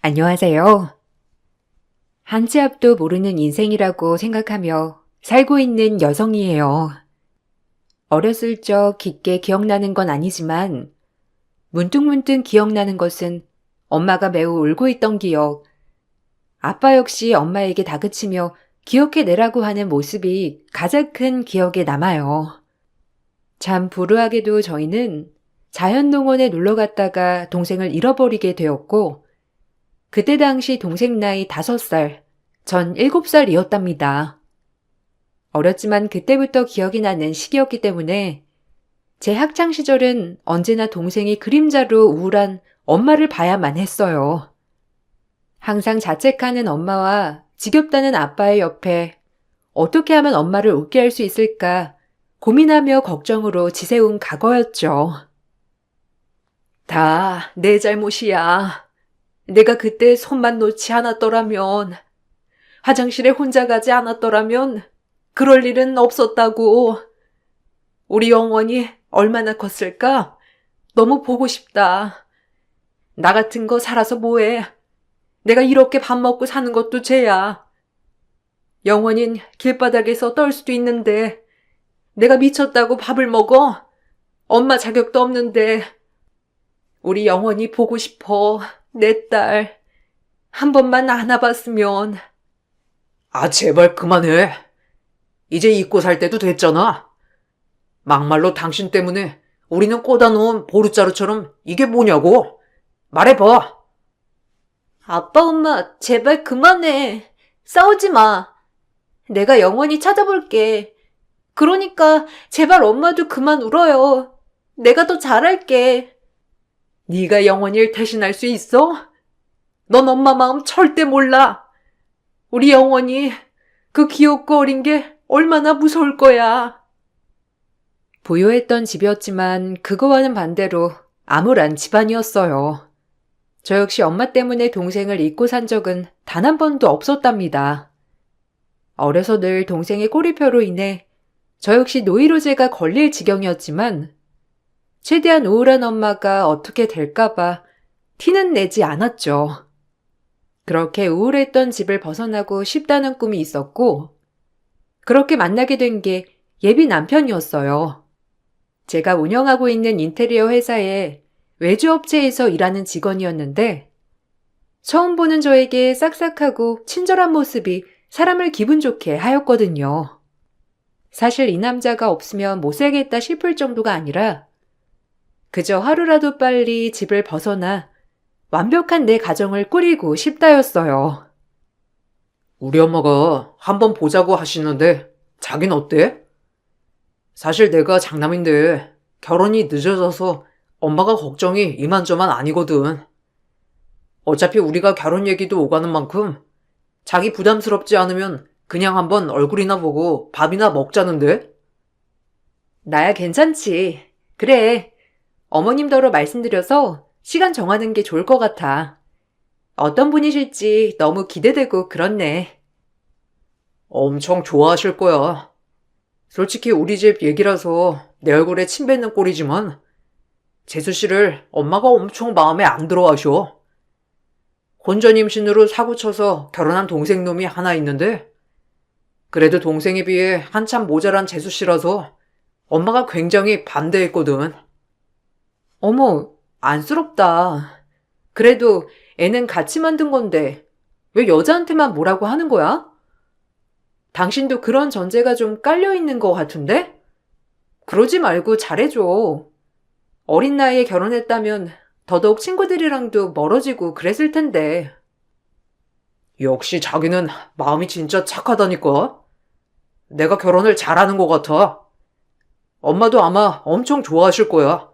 안녕하세요. 한 치 앞도 모르는 인생이라고 생각하며 살고 있는 여성이에요. 어렸을 적 깊게 기억나는 건 아니지만 문득문득 기억나는 것은 엄마가 매우 울고 있던 기억, 아빠 역시 엄마에게 다그치며 기억해내라고 하는 모습이 가장 큰 기억에 남아요. 참 불우하게도 저희는 자연농원에 놀러 갔다가 동생을 잃어버리게 되었고 그때 당시 동생 나이 5살, 전 7살이었답니다. 어렸지만 그때부터 기억이 나는 시기였기 때문에 제 학창시절은 언제나 동생이 그림자로 우울한 엄마를 봐야만 했어요. 항상 자책하는 엄마와 지겹다는 아빠의 옆에 어떻게 하면 엄마를 웃게 할 수 있을까 고민하며 걱정으로 지새운 과거였죠. 다 내 잘못이야. 내가 그때 손만 놓지 않았더라면, 화장실에 혼자 가지 않았더라면 그럴 일은 없었다고. 우리 영원이 얼마나 컸을까? 너무 보고 싶다. 나 같은 거 살아서 뭐해? 내가 이렇게 밥 먹고 사는 것도 죄야. 영원인 길바닥에서 떨 수도 있는데 내가 미쳤다고 밥을 먹어? 엄마 자격도 없는데. 우리 영원이 보고 싶어. 내 딸. 한 번만 안아봤으면. 아, 제발 그만해. 이제 잊고 살 때도 됐잖아. 막말로 당신 때문에 우리는 꽂아놓은 보루자루처럼 이게 뭐냐고. 말해봐. 아빠, 엄마, 제발 그만해. 싸우지 마. 내가 영원히 찾아볼게. 그러니까 제발 엄마도 그만 울어요. 내가 더 잘할게. 네가 영원히를 대신할 수 있어? 넌 엄마 마음 절대 몰라. 우리 영원히 그 귀엽고 어린 게 얼마나 무서울 거야. 부유했던 집이었지만 그거와는 반대로 암울한 집안이었어요. 저 역시 엄마 때문에 동생을 잊고 산 적은 단 한 번도 없었답니다. 어려서 늘 동생의 꼬리표로 인해 저 역시 노이로제가 걸릴 지경이었지만 최대한 우울한 엄마가 어떻게 될까봐 티는 내지 않았죠. 그렇게 우울했던 집을 벗어나고 싶다는 꿈이 있었고 그렇게 만나게 된 게 예비 남편이었어요. 제가 운영하고 있는 인테리어 회사에 외주업체에서 일하는 직원이었는데 처음 보는 저에게 싹싹하고 친절한 모습이 사람을 기분 좋게 하였거든요. 사실 이 남자가 없으면 못 살겠다 싶을 정도가 아니라 그저 하루라도 빨리 집을 벗어나 완벽한 내 가정을 꾸리고 싶다였어요. 우리 엄마가 한번 보자고 하시는데 자긴 어때? 사실 내가 장남인데 결혼이 늦어져서 엄마가 걱정이 이만저만 아니거든. 어차피 우리가 결혼 얘기도 오가는 만큼 자기 부담스럽지 않으면 그냥 한번 얼굴이나 보고 밥이나 먹자는데? 나야 괜찮지. 그래. 어머님더러 말씀드려서 시간 정하는 게 좋을 것 같아. 어떤 분이실지 너무 기대되고 그렇네. 엄청 좋아하실 거야. 솔직히 우리 집 얘기라서 내 얼굴에 침 뱉는 꼴이지만 재수 씨를 엄마가 엄청 마음에 안 들어 하셔. 혼전 임신으로 사고쳐서 결혼한 동생 놈이 하나 있는데 그래도 동생에 비해 한참 모자란 재수 씨라서 엄마가 굉장히 반대했거든. 어머, 안쓰럽다. 그래도 애는 같이 만든 건데 왜 여자한테만 뭐라고 하는 거야? 당신도 그런 전제가 좀 깔려있는 것 같은데? 그러지 말고 잘해줘. 어린 나이에 결혼했다면 더더욱 친구들이랑도 멀어지고 그랬을 텐데. 역시 자기는 마음이 진짜 착하다니까. 내가 결혼을 잘하는 것 같아. 엄마도 아마 엄청 좋아하실 거야.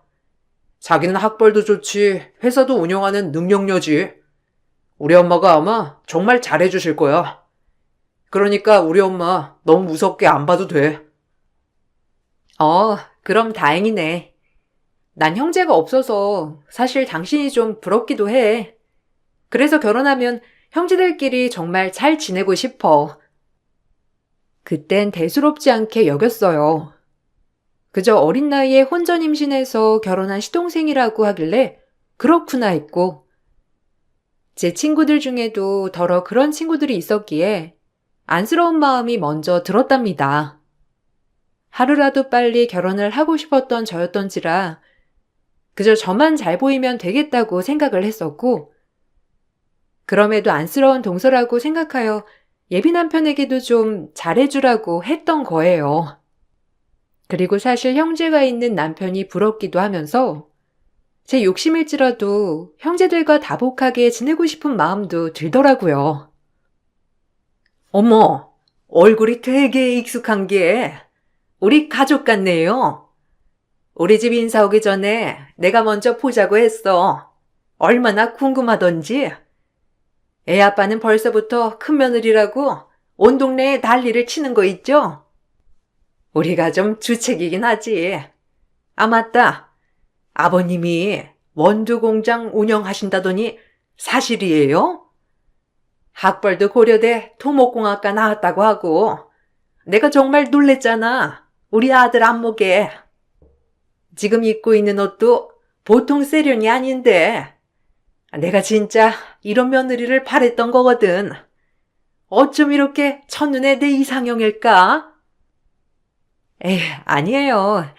자기는 학벌도 좋지, 회사도 운영하는 능력녀지. 우리 엄마가 아마 정말 잘해주실 거야. 그러니까 우리 엄마 너무 무섭게 안 봐도 돼. 그럼 다행이네. 난 형제가 없어서 사실 당신이 좀 부럽기도 해. 그래서 결혼하면 형제들끼리 정말 잘 지내고 싶어. 그땐 대수롭지 않게 여겼어요. 그저 어린 나이에 혼전 임신해서 결혼한 시동생이라고 하길래 그렇구나 했고 제 친구들 중에도 더러 그런 친구들이 있었기에 안쓰러운 마음이 먼저 들었답니다. 하루라도 빨리 결혼을 하고 싶었던 저였던지라 그저 저만 잘 보이면 되겠다고 생각을 했었고, 그럼에도 안쓰러운 동서라고 생각하여 예비 남편에게도 좀 잘해주라고 했던 거예요. 그리고 사실 형제가 있는 남편이 부럽기도 하면서 제 욕심일지라도 형제들과 다복하게 지내고 싶은 마음도 들더라고요. 어머, 얼굴이 되게 익숙한 게 우리 가족 같네요. 우리 집 인사 오기 전에 내가 먼저 보자고 했어. 얼마나 궁금하던지. 애 아빠는 벌써부터 큰며느리라고 온 동네에 난리를 치는 거 있죠? 우리가 좀 주책이긴 하지. 아, 맞다. 아버님이 원두 공장 운영하신다더니 사실이에요? 학벌도 고려대 토목공학과 나왔다고 하고 내가 정말 놀랬잖아. 우리 아들 안목에. 지금 입고 있는 옷도 보통 세련이 아닌데 내가 진짜 이런 며느리를 바랬던 거거든. 어쩜 이렇게 첫눈에 내 이상형일까? 에이, 아니에요.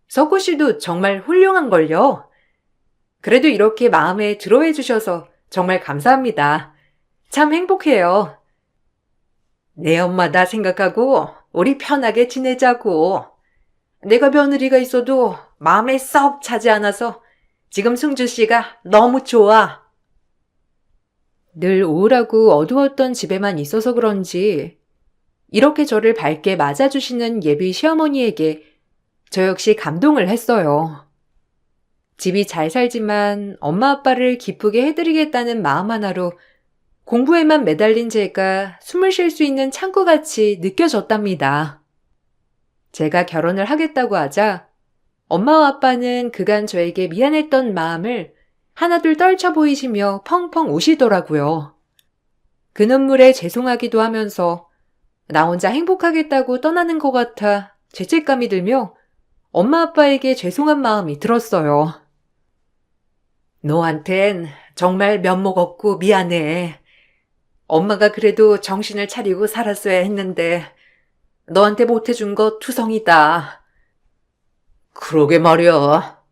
석구 씨도 정말 훌륭한걸요. 그래도 이렇게 마음에 들어해 주셔서 정말 감사합니다. 참 행복해요. 내 엄마다 생각하고 우리 편하게 지내자고. 내가 며느리가 있어도 마음에 썩 차지 않아서 지금 승주 씨가 너무 좋아. 늘 우울하고 어두웠던 집에만 있어서 그런지 이렇게 저를 밝게 맞아주시는 예비 시어머니에게 저 역시 감동을 했어요. 집이 잘 살지만 엄마 아빠를 기쁘게 해드리겠다는 마음 하나로 공부에만 매달린 제가 숨을 쉴 수 있는 창구같이 느껴졌답니다. 제가 결혼을 하겠다고 하자 엄마와 아빠는 그간 저에게 미안했던 마음을 하나둘 떨쳐 보이시며 펑펑 우시더라고요. 그 눈물에 죄송하기도 하면서 나 혼자 행복하겠다고 떠나는 것 같아 죄책감이 들며 엄마 아빠에게 죄송한 마음이 들었어요. 너한텐 정말 면목 없고 미안해. 엄마가 그래도 정신을 차리고 살았어야 했는데 너한테 못해준 거 투성이다. 그러게 말이야.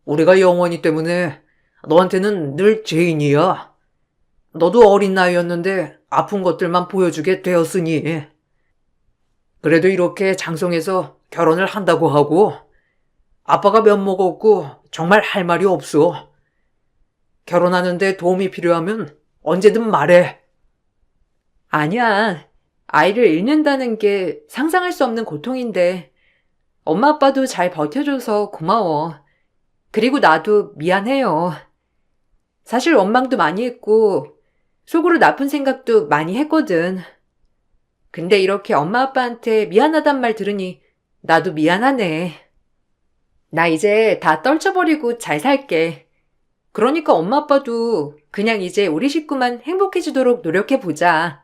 우리가 영원히 때문에 너한테는 늘 죄인이야. 너도 어린 나이였는데 아픈 것들만 보여주게 되었으니. 그래도 이렇게 장성해서 결혼을 한다고 하고 아빠가 면목 없고 정말 할 말이 없어. 결혼하는데 도움이 필요하면 언제든 말해. 아니야. 아이를 잃는다는 게 상상할 수 없는 고통인데 엄마 아빠도 잘 버텨줘서 고마워. 그리고 나도 미안해요. 사실 원망도 많이 했고 속으로 나쁜 생각도 많이 했거든. 근데 이렇게 엄마 아빠한테 미안하단 말 들으니 나도 미안하네. 나 이제 다 떨쳐버리고 잘 살게. 그러니까 엄마 아빠도 그냥 이제 우리 식구만 행복해지도록 노력해보자.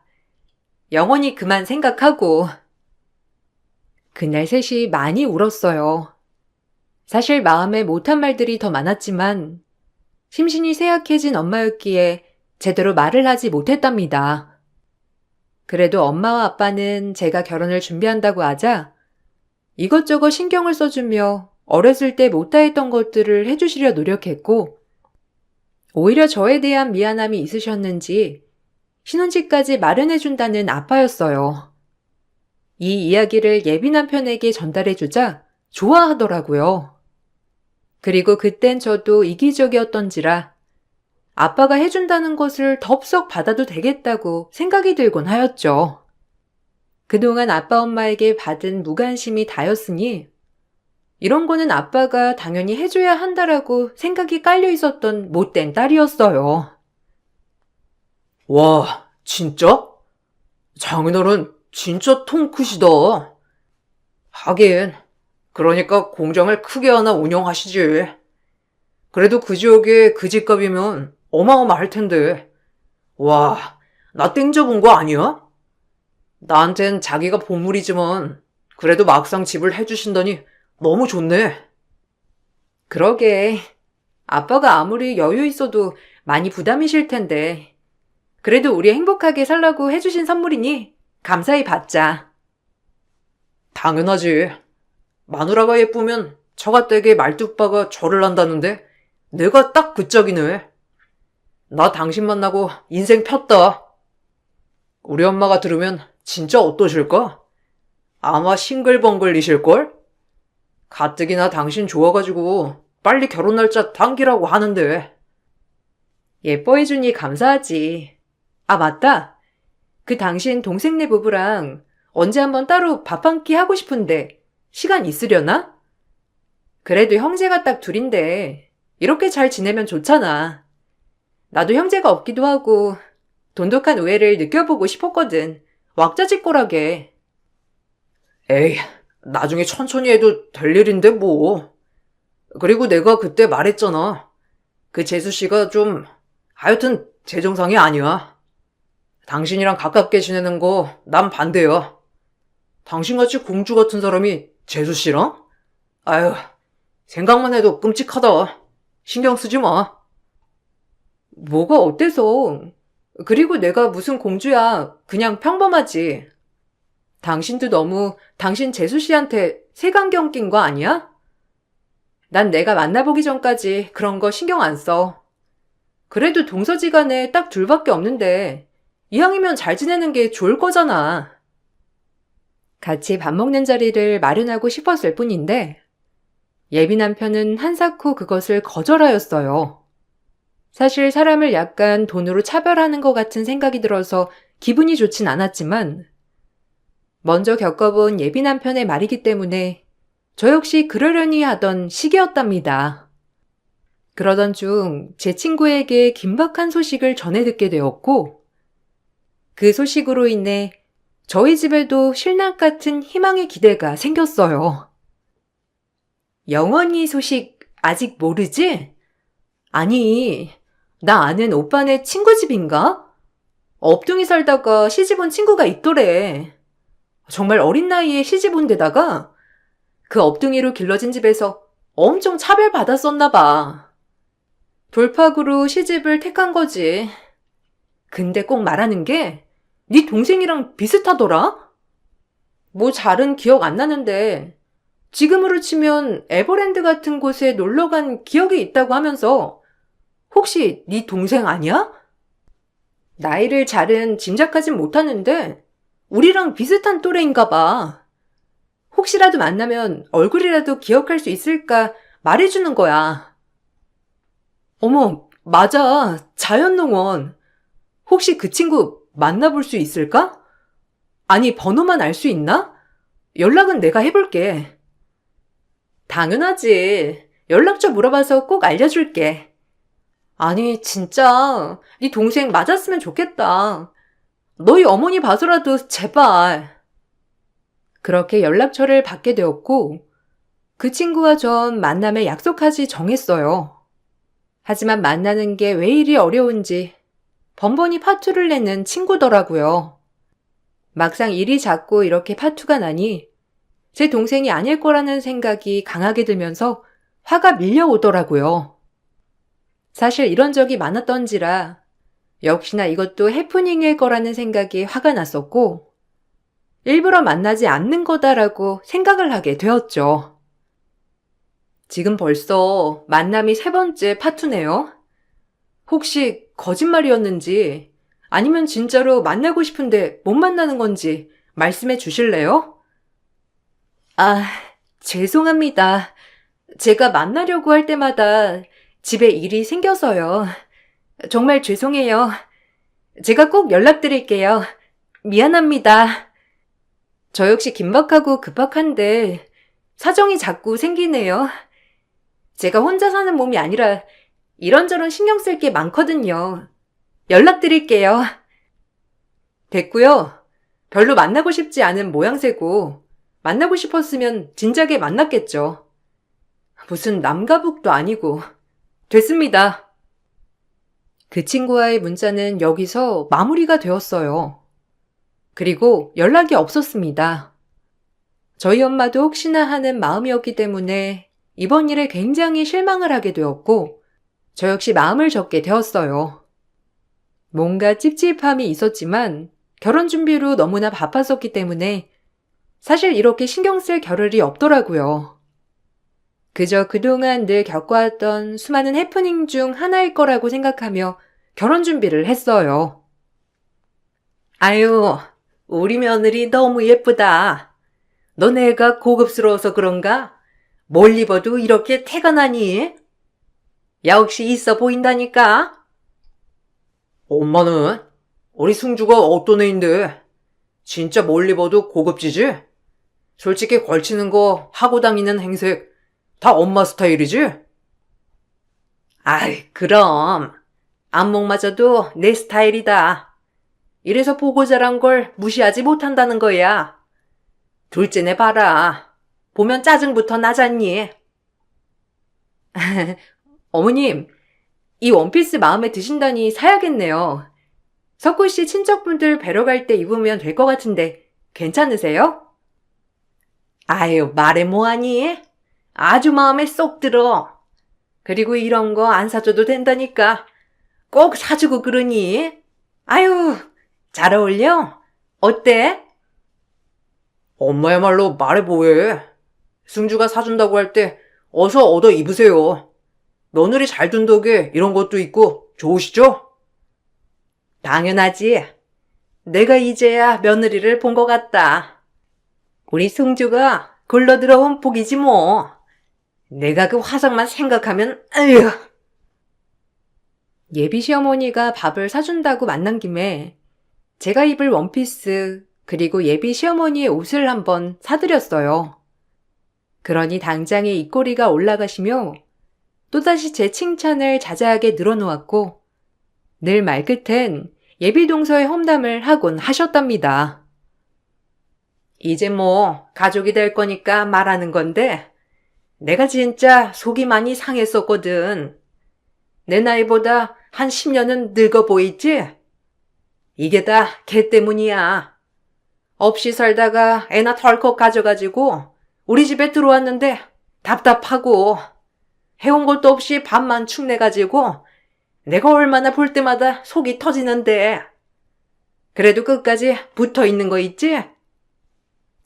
영원히 그만 생각하고. 그날 셋이 많이 울었어요. 사실 마음에 못한 말들이 더 많았지만 심신이 쇠약해진 엄마였기에 제대로 말을 하지 못했답니다. 그래도 엄마와 아빠는 제가 결혼을 준비한다고 하자 이것저것 신경을 써주며 어렸을 때 못다했던 것들을 해주시려 노력했고 오히려 저에 대한 미안함이 있으셨는지 신혼집까지 마련해준다는 아빠였어요. 이 이야기를 예비 남편에게 전달해주자 좋아하더라고요. 그리고 그땐 저도 이기적이었던지라 아빠가 해준다는 것을 덥석 받아도 되겠다고 생각이 들곤 하였죠. 그동안 아빠 엄마에게 받은 무관심이 다였으니 이런 거는 아빠가 당연히 해줘야 한다라고 생각이 깔려 있었던 못된 딸이었어요. 와, 진짜? 장인어른 진짜 통 크시다. 하긴, 그러니까 공장을 크게 하나 운영하시지. 그래도 그 지역에 그 집값이면 어마어마할 텐데. 와, 나 땡겨본 거 아니야? 나한텐 자기가 보물이지만 그래도 막상 집을 해주신다니 너무 좋네. 그러게. 아빠가 아무리 여유 있어도 많이 부담이실 텐데 그래도 우리 행복하게 살라고 해주신 선물이니 감사히 받자. 당연하지. 마누라가 예쁘면 처가댁의 말뚝박아 절을 한다는데 내가 딱 그 짝이네. 나 당신 만나고 인생 폈다. 우리 엄마가 들으면 진짜 어떠실까? 아마 싱글벙글이실걸? 가뜩이나 당신 좋아가지고 빨리 결혼 날짜 당기라고 하는데. 예뻐해주니 감사하지. 아, 맞다. 그 당신 동생네 부부랑 언제 한번 따로 밥 한 끼 하고 싶은데 시간 있으려나? 그래도 형제가 딱 둘인데 이렇게 잘 지내면 좋잖아. 나도 형제가 없기도 하고 돈독한 우애를 느껴보고 싶었거든. 왁자지껄하게. 에이, 나중에 천천히 해도 될 일인데 뭐. 그리고 내가 그때 말했잖아. 그 재수씨가 좀 하여튼 제 정상이 아니야. 당신이랑 가깝게 지내는 거 난 반대야. 당신같이 공주 같은 사람이 재수씨랑? 아유, 생각만 해도 끔찍하다. 신경 쓰지 마. 뭐가 어때서? 그리고 내가 무슨 공주야. 그냥 평범하지. 당신도 너무 당신 재수씨한테 색안경 낀 거 아니야? 난 내가 만나보기 전까지 그런 거 신경 안 써. 그래도 동서지간에 딱 둘밖에 없는데 이왕이면 잘 지내는 게 좋을 거잖아. 같이 밥 먹는 자리를 마련하고 싶었을 뿐인데 예비 남편은 한사코 그것을 거절하였어요. 사실 사람을 약간 돈으로 차별하는 것 같은 생각이 들어서 기분이 좋진 않았지만 먼저 겪어본 예비 남편의 말이기 때문에 저 역시 그러려니 하던 시기였답니다. 그러던 중 제 친구에게 긴박한 소식을 전해 듣게 되었고 그 소식으로 인해 저희 집에도 신랑 같은 희망의 기대가 생겼어요. 영원히 소식 아직 모르지? 아니, 나 아는 오빠네 친구 집인가? 업둥이 살다가 시집 온 친구가 있더래. 정말 어린 나이에 시집 온 데다가 그 업둥이로 길러진 집에서 엄청 차별받았었나 봐. 돌팍으로 시집을 택한 거지. 근데 꼭 말하는 게 네 동생이랑 비슷하더라? 뭐 잘은 기억 안 나는데 지금으로 치면 에버랜드 같은 곳에 놀러 간 기억이 있다고 하면서 혹시 네 동생 아니야? 나이를 잘은 짐작하진 못하는데 우리랑 비슷한 또래인가 봐. 혹시라도 만나면 얼굴이라도 기억할 수 있을까 말해주는 거야. 어머, 맞아. 자연농원. 혹시 그 친구 만나볼 수 있을까? 아니, 번호만 알 수 있나? 연락은 내가 해볼게. 당연하지. 연락처 물어봐서 꼭 알려줄게. 아니, 진짜 네 동생 맞았으면 좋겠다. 너희 어머니 봐서라도 제발. 그렇게 연락처를 받게 되었고 그 친구와 전 만남에 약속하지 정했어요. 하지만 만나는 게 왜 이리 어려운지 번번이 파투를 내는 친구더라고요. 막상 일이 잦고 이렇게 파투가 나니 제 동생이 아닐 거라는 생각이 강하게 들면서 화가 밀려오더라고요. 사실 이런 적이 많았던지라 역시나 이것도 해프닝일 거라는 생각이 화가 났었고 일부러 만나지 않는 거다라고 생각을 하게 되었죠. 지금 벌써 만남이 3번째 파투네요. 혹시 거짓말이었는지 아니면 진짜로 만나고 싶은데 못 만나는 건지 말씀해 주실래요? 아, 죄송합니다. 제가 만나려고 할 때마다 집에 일이 생겨서요. 정말 죄송해요. 제가 꼭 연락드릴게요. 미안합니다. 저 역시 긴박하고 급박한데 사정이 자꾸 생기네요. 제가 혼자 사는 몸이 아니라 이런저런 신경 쓸 게 많거든요. 연락드릴게요. 됐고요. 별로 만나고 싶지 않은 모양새고 만나고 싶었으면 진작에 만났겠죠. 무슨 남가북도 아니고. 됐습니다. 그 친구와의 문자는 여기서 마무리가 되었어요. 그리고 연락이 없었습니다. 저희 엄마도 혹시나 하는 마음이었기 때문에 이번 일에 굉장히 실망을 하게 되었고 저 역시 마음을 접게 되었어요. 뭔가 찝찝함이 있었지만 결혼 준비로 너무나 바빴었기 때문에 사실 이렇게 신경 쓸 겨를이 없더라고요. 그저 그동안 늘 겪어왔던 수많은 해프닝 중 하나일 거라고 생각하며 결혼 준비를 했어요. 아유, 우리 며느리 너무 예쁘다. 너네가 고급스러워서 그런가? 뭘 입어도 이렇게 태가 나니? 역시 있어 보인다니까? 엄마는? 우리 승주가 어떤 애인데? 진짜 뭘 입어도 고급지지? 솔직히 걸치는 거, 하고 다니는 행색, 다 엄마 스타일이지? 아이, 그럼. 안목마저도 내 스타일이다. 이래서 보고 자란 걸 무시하지 못한다는 거야. 둘째네 봐라. 보면 짜증부터 나잖니? 어머님, 이 원피스 마음에 드신다니 사야겠네요. 석구 씨 친척분들 뵈러 갈 때 입으면 될 것 같은데 괜찮으세요? 아유, 말해 뭐하니? 아주 마음에 쏙 들어. 그리고 이런 거 안 사줘도 된다니까. 꼭 사주고 그러니? 아유, 잘 어울려? 어때? 엄마야말로 말해 뭐해. 승주가 사준다고 할 때 어서 얻어 입으세요. 며느리 잘 둔 덕에 이런 것도 있고 좋으시죠? 당연하지. 내가 이제야 며느리를 본 것 같다. 우리 승주가 굴러들어온 복이지 뭐. 내가 그 화상만 생각하면 아휴. 예비 시어머니가 밥을 사준다고 만난 김에 제가 입을 원피스 그리고 예비 시어머니의 옷을 한번 사드렸어요. 그러니 당장에 입꼬리가 올라가시며 또다시 제 칭찬을 자자하게 늘어놓았고 늘 말끝엔 예비 동서의 험담을 하곤 하셨답니다. 이제 뭐 가족이 될 거니까 말하는 건데 내가 진짜 속이 많이 상했었거든. 내 나이보다 한 10년은 늙어 보이지? 이게 다 걔 때문이야. 없이 살다가 애나 덜컥 가져가지고 우리 집에 들어왔는데 답답하고 해온 것도 없이 밥만 축내가지고 내가 얼마나 볼 때마다 속이 터지는데. 그래도 끝까지 붙어 있는 거 있지?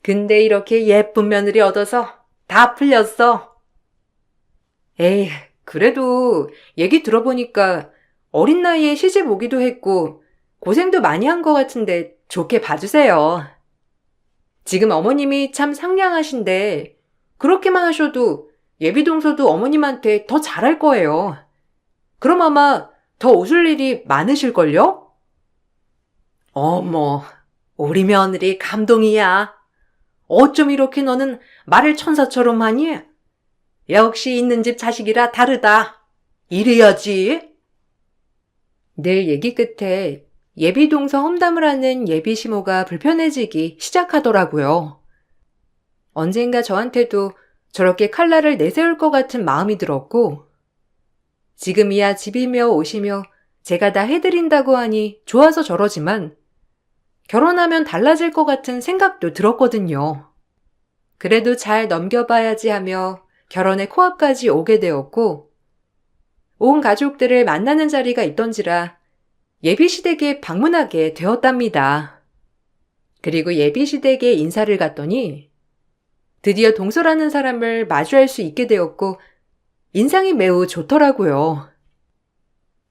근데 이렇게 예쁜 며느리 얻어서 다 풀렸어. 에이, 그래도 얘기 들어보니까 어린 나이에 시집 오기도 했고 고생도 많이 한 것 같은데 좋게 봐주세요. 지금 어머님이 참 상냥하신데 그렇게만 하셔도 예비동서도 어머님한테 더 잘할 거예요. 그럼 아마 더 웃을 일이 많으실걸요? 어머, 우리 며느리 감동이야. 어쩜 이렇게 너는 말을 천사처럼 하니? 역시 있는 집 자식이라 다르다. 이래야지. 늘 얘기 끝에 예비동서 험담을 하는 예비시모가 불편해지기 시작하더라고요. 언젠가 저한테도 저렇게 칼날을 내세울 것 같은 마음이 들었고 지금이야 집이며 옷이며 제가 다 해드린다고 하니 좋아서 저러지만 결혼하면 달라질 것 같은 생각도 들었거든요. 그래도 잘 넘겨봐야지 하며 결혼의 코앞까지 오게 되었고 온 가족들을 만나는 자리가 있던지라 예비시댁에 방문하게 되었답니다. 그리고 예비시댁에 인사를 갔더니 드디어 동서라는 사람을 마주할 수 있게 되었고 인상이 매우 좋더라고요.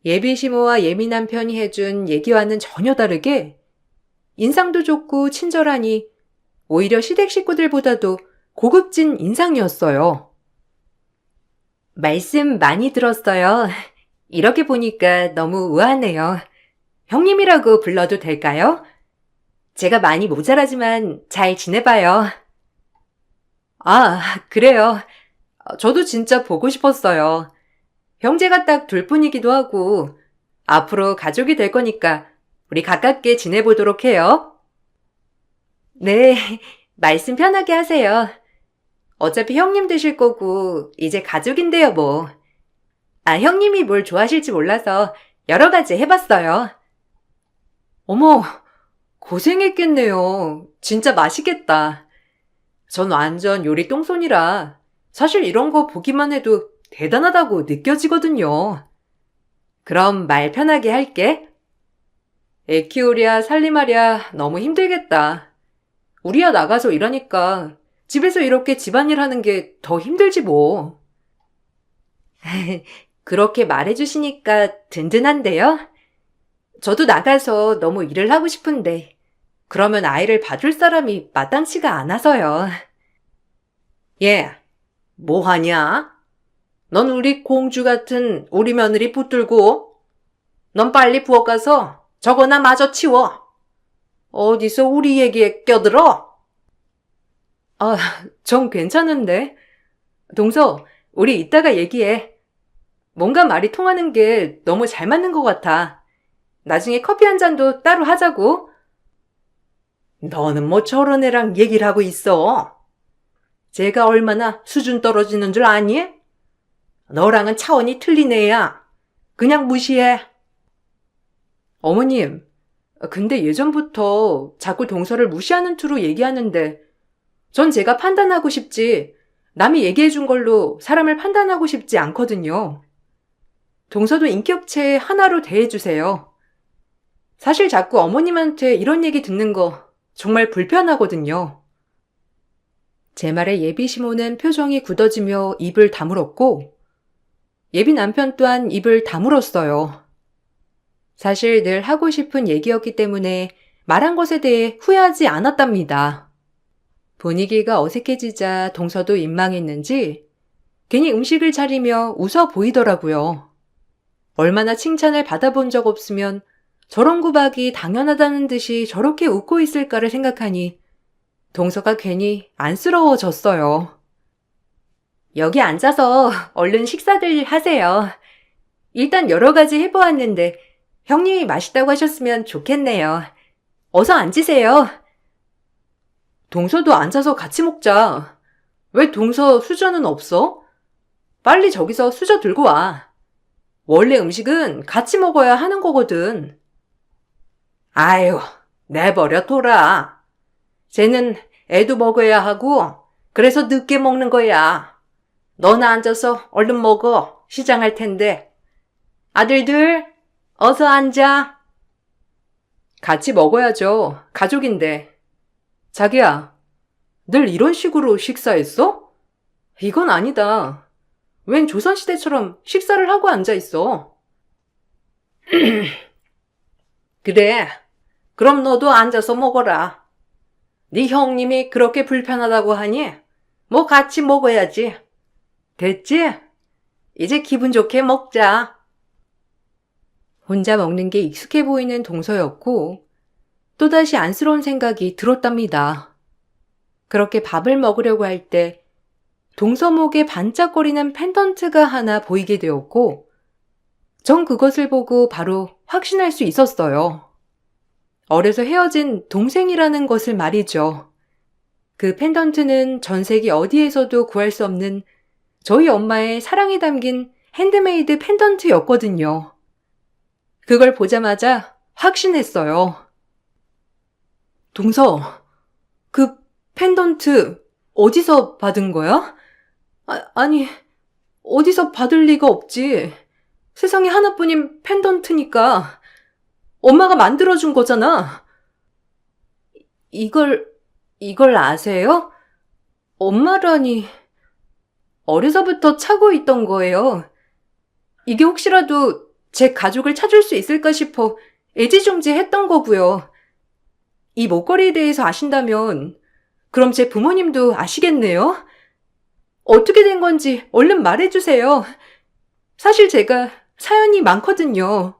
예비시모와 예비남편이 해준 얘기와는 전혀 다르게 인상도 좋고 친절하니 오히려 시댁 식구들보다도 고급진 인상이었어요. 말씀 많이 들었어요. 이렇게 보니까 너무 우아하네요. 형님이라고 불러도 될까요? 제가 많이 모자라지만 잘 지내봐요. 아, 그래요. 저도 진짜 보고 싶었어요. 형제가 딱 둘뿐이기도 하고 앞으로 가족이 될 거니까 우리 가깝게 지내보도록 해요. 네, 말씀 편하게 하세요. 어차피 형님 되실 거고 이제 가족인데요 뭐. 아, 형님이 뭘 좋아하실지 몰라서 여러 가지 해봤어요. 어머, 고생했겠네요. 진짜 맛있겠다. 전 완전 요리 똥손이라 사실 이런 거 보기만 해도 대단하다고 느껴지거든요. 그럼 말 편하게 할게. 애 키우랴 살림하랴 너무 힘들겠다. 우리야 나가서 일하니까 집에서 이렇게 집안일 하는 게 더 힘들지 뭐. 그렇게 말해주시니까 든든한데요? 저도 나가서 너무 일을 하고 싶은데 그러면 아이를 봐줄 사람이 마땅치가 않아서요. 얘, 뭐 하냐? 넌 우리 공주 같은 우리 며느리 붙들고 넌 빨리 부엌 가서 저거나 마저 치워. 어디서 우리 얘기에 껴들어? 아, 전 괜찮은데. 동서, 우리 이따가 얘기해. 뭔가 말이 통하는 게 너무 잘 맞는 것 같아. 나중에 커피 한 잔도 따로 하자고. 너는 뭐 저런 애랑 얘기를 하고 있어? 제가 얼마나 수준 떨어지는 줄 아니? 너랑은 차원이 틀린 애야. 그냥 무시해. 어머님, 근데 예전부터 자꾸 동서를 무시하는 투로 얘기하는데 전 제가 판단하고 싶지 남이 얘기해 준 걸로 사람을 판단하고 싶지 않거든요. 동서도 인격체 하나로 대해주세요. 사실 자꾸 어머님한테 이런 얘기 듣는 거 정말 불편하거든요. 제 말에 예비 시모는 표정이 굳어지며 입을 다물었고 예비 남편 또한 입을 다물었어요. 사실 늘 하고 싶은 얘기였기 때문에 말한 것에 대해 후회하지 않았답니다. 분위기가 어색해지자 동서도 민망했는지 괜히 음식을 차리며 웃어 보이더라고요. 얼마나 칭찬을 받아본 적 없으면 저런 구박이 당연하다는 듯이 저렇게 웃고 있을까를 생각하니 동서가 괜히 안쓰러워졌어요. 여기 앉아서 얼른 식사들 하세요. 일단 여러 가지 해보았는데 형님이 맛있다고 하셨으면 좋겠네요. 어서 앉으세요. 동서도 앉아서 같이 먹자. 왜 동서 수저는 없어? 빨리 저기서 수저 들고 와. 원래 음식은 같이 먹어야 하는 거거든. 아유, 내버려 둬라. 쟤는 애도 먹어야 하고 그래서 늦게 먹는 거야. 너나 앉아서 얼른 먹어. 시장할 텐데. 아들들, 어서 앉아. 같이 먹어야죠. 가족인데. 자기야, 늘 이런 식으로 식사했어? 이건 아니다. 웬 조선시대처럼 식사를 하고 앉아있어. 그래, 그럼 너도 앉아서 먹어라. 네 형님이 그렇게 불편하다고 하니 뭐 같이 먹어야지. 됐지? 이제 기분 좋게 먹자. 혼자 먹는 게 익숙해 보이는 동서였고 또다시 안쓰러운 생각이 들었답니다. 그렇게 밥을 먹으려고 할 때 동서목에 반짝거리는 펜던트가 하나 보이게 되었고 전 그것을 보고 바로 확신할 수 있었어요. 어려서 헤어진 동생이라는 것을 말이죠. 그 펜던트는 전 세계 어디에서도 구할 수 없는 저희 엄마의 사랑이 담긴 핸드메이드 펜던트였거든요. 그걸 보자마자 확신했어요. 동서, 그 펜던트 어디서 받은 거야? 아니, 어디서 받을 리가 없지. 세상에 하나뿐인 펜던트니까 엄마가 만들어준 거잖아. 이걸 아세요? 엄마라니. 어려서부터 차고 있던 거예요. 이게 혹시라도 제 가족을 찾을 수 있을까 싶어 애지중지했던 거고요. 이 목걸이에 대해서 아신다면 그럼 제 부모님도 아시겠네요? 어떻게 된 건지 얼른 말해주세요. 사실 제가 사연이 많거든요.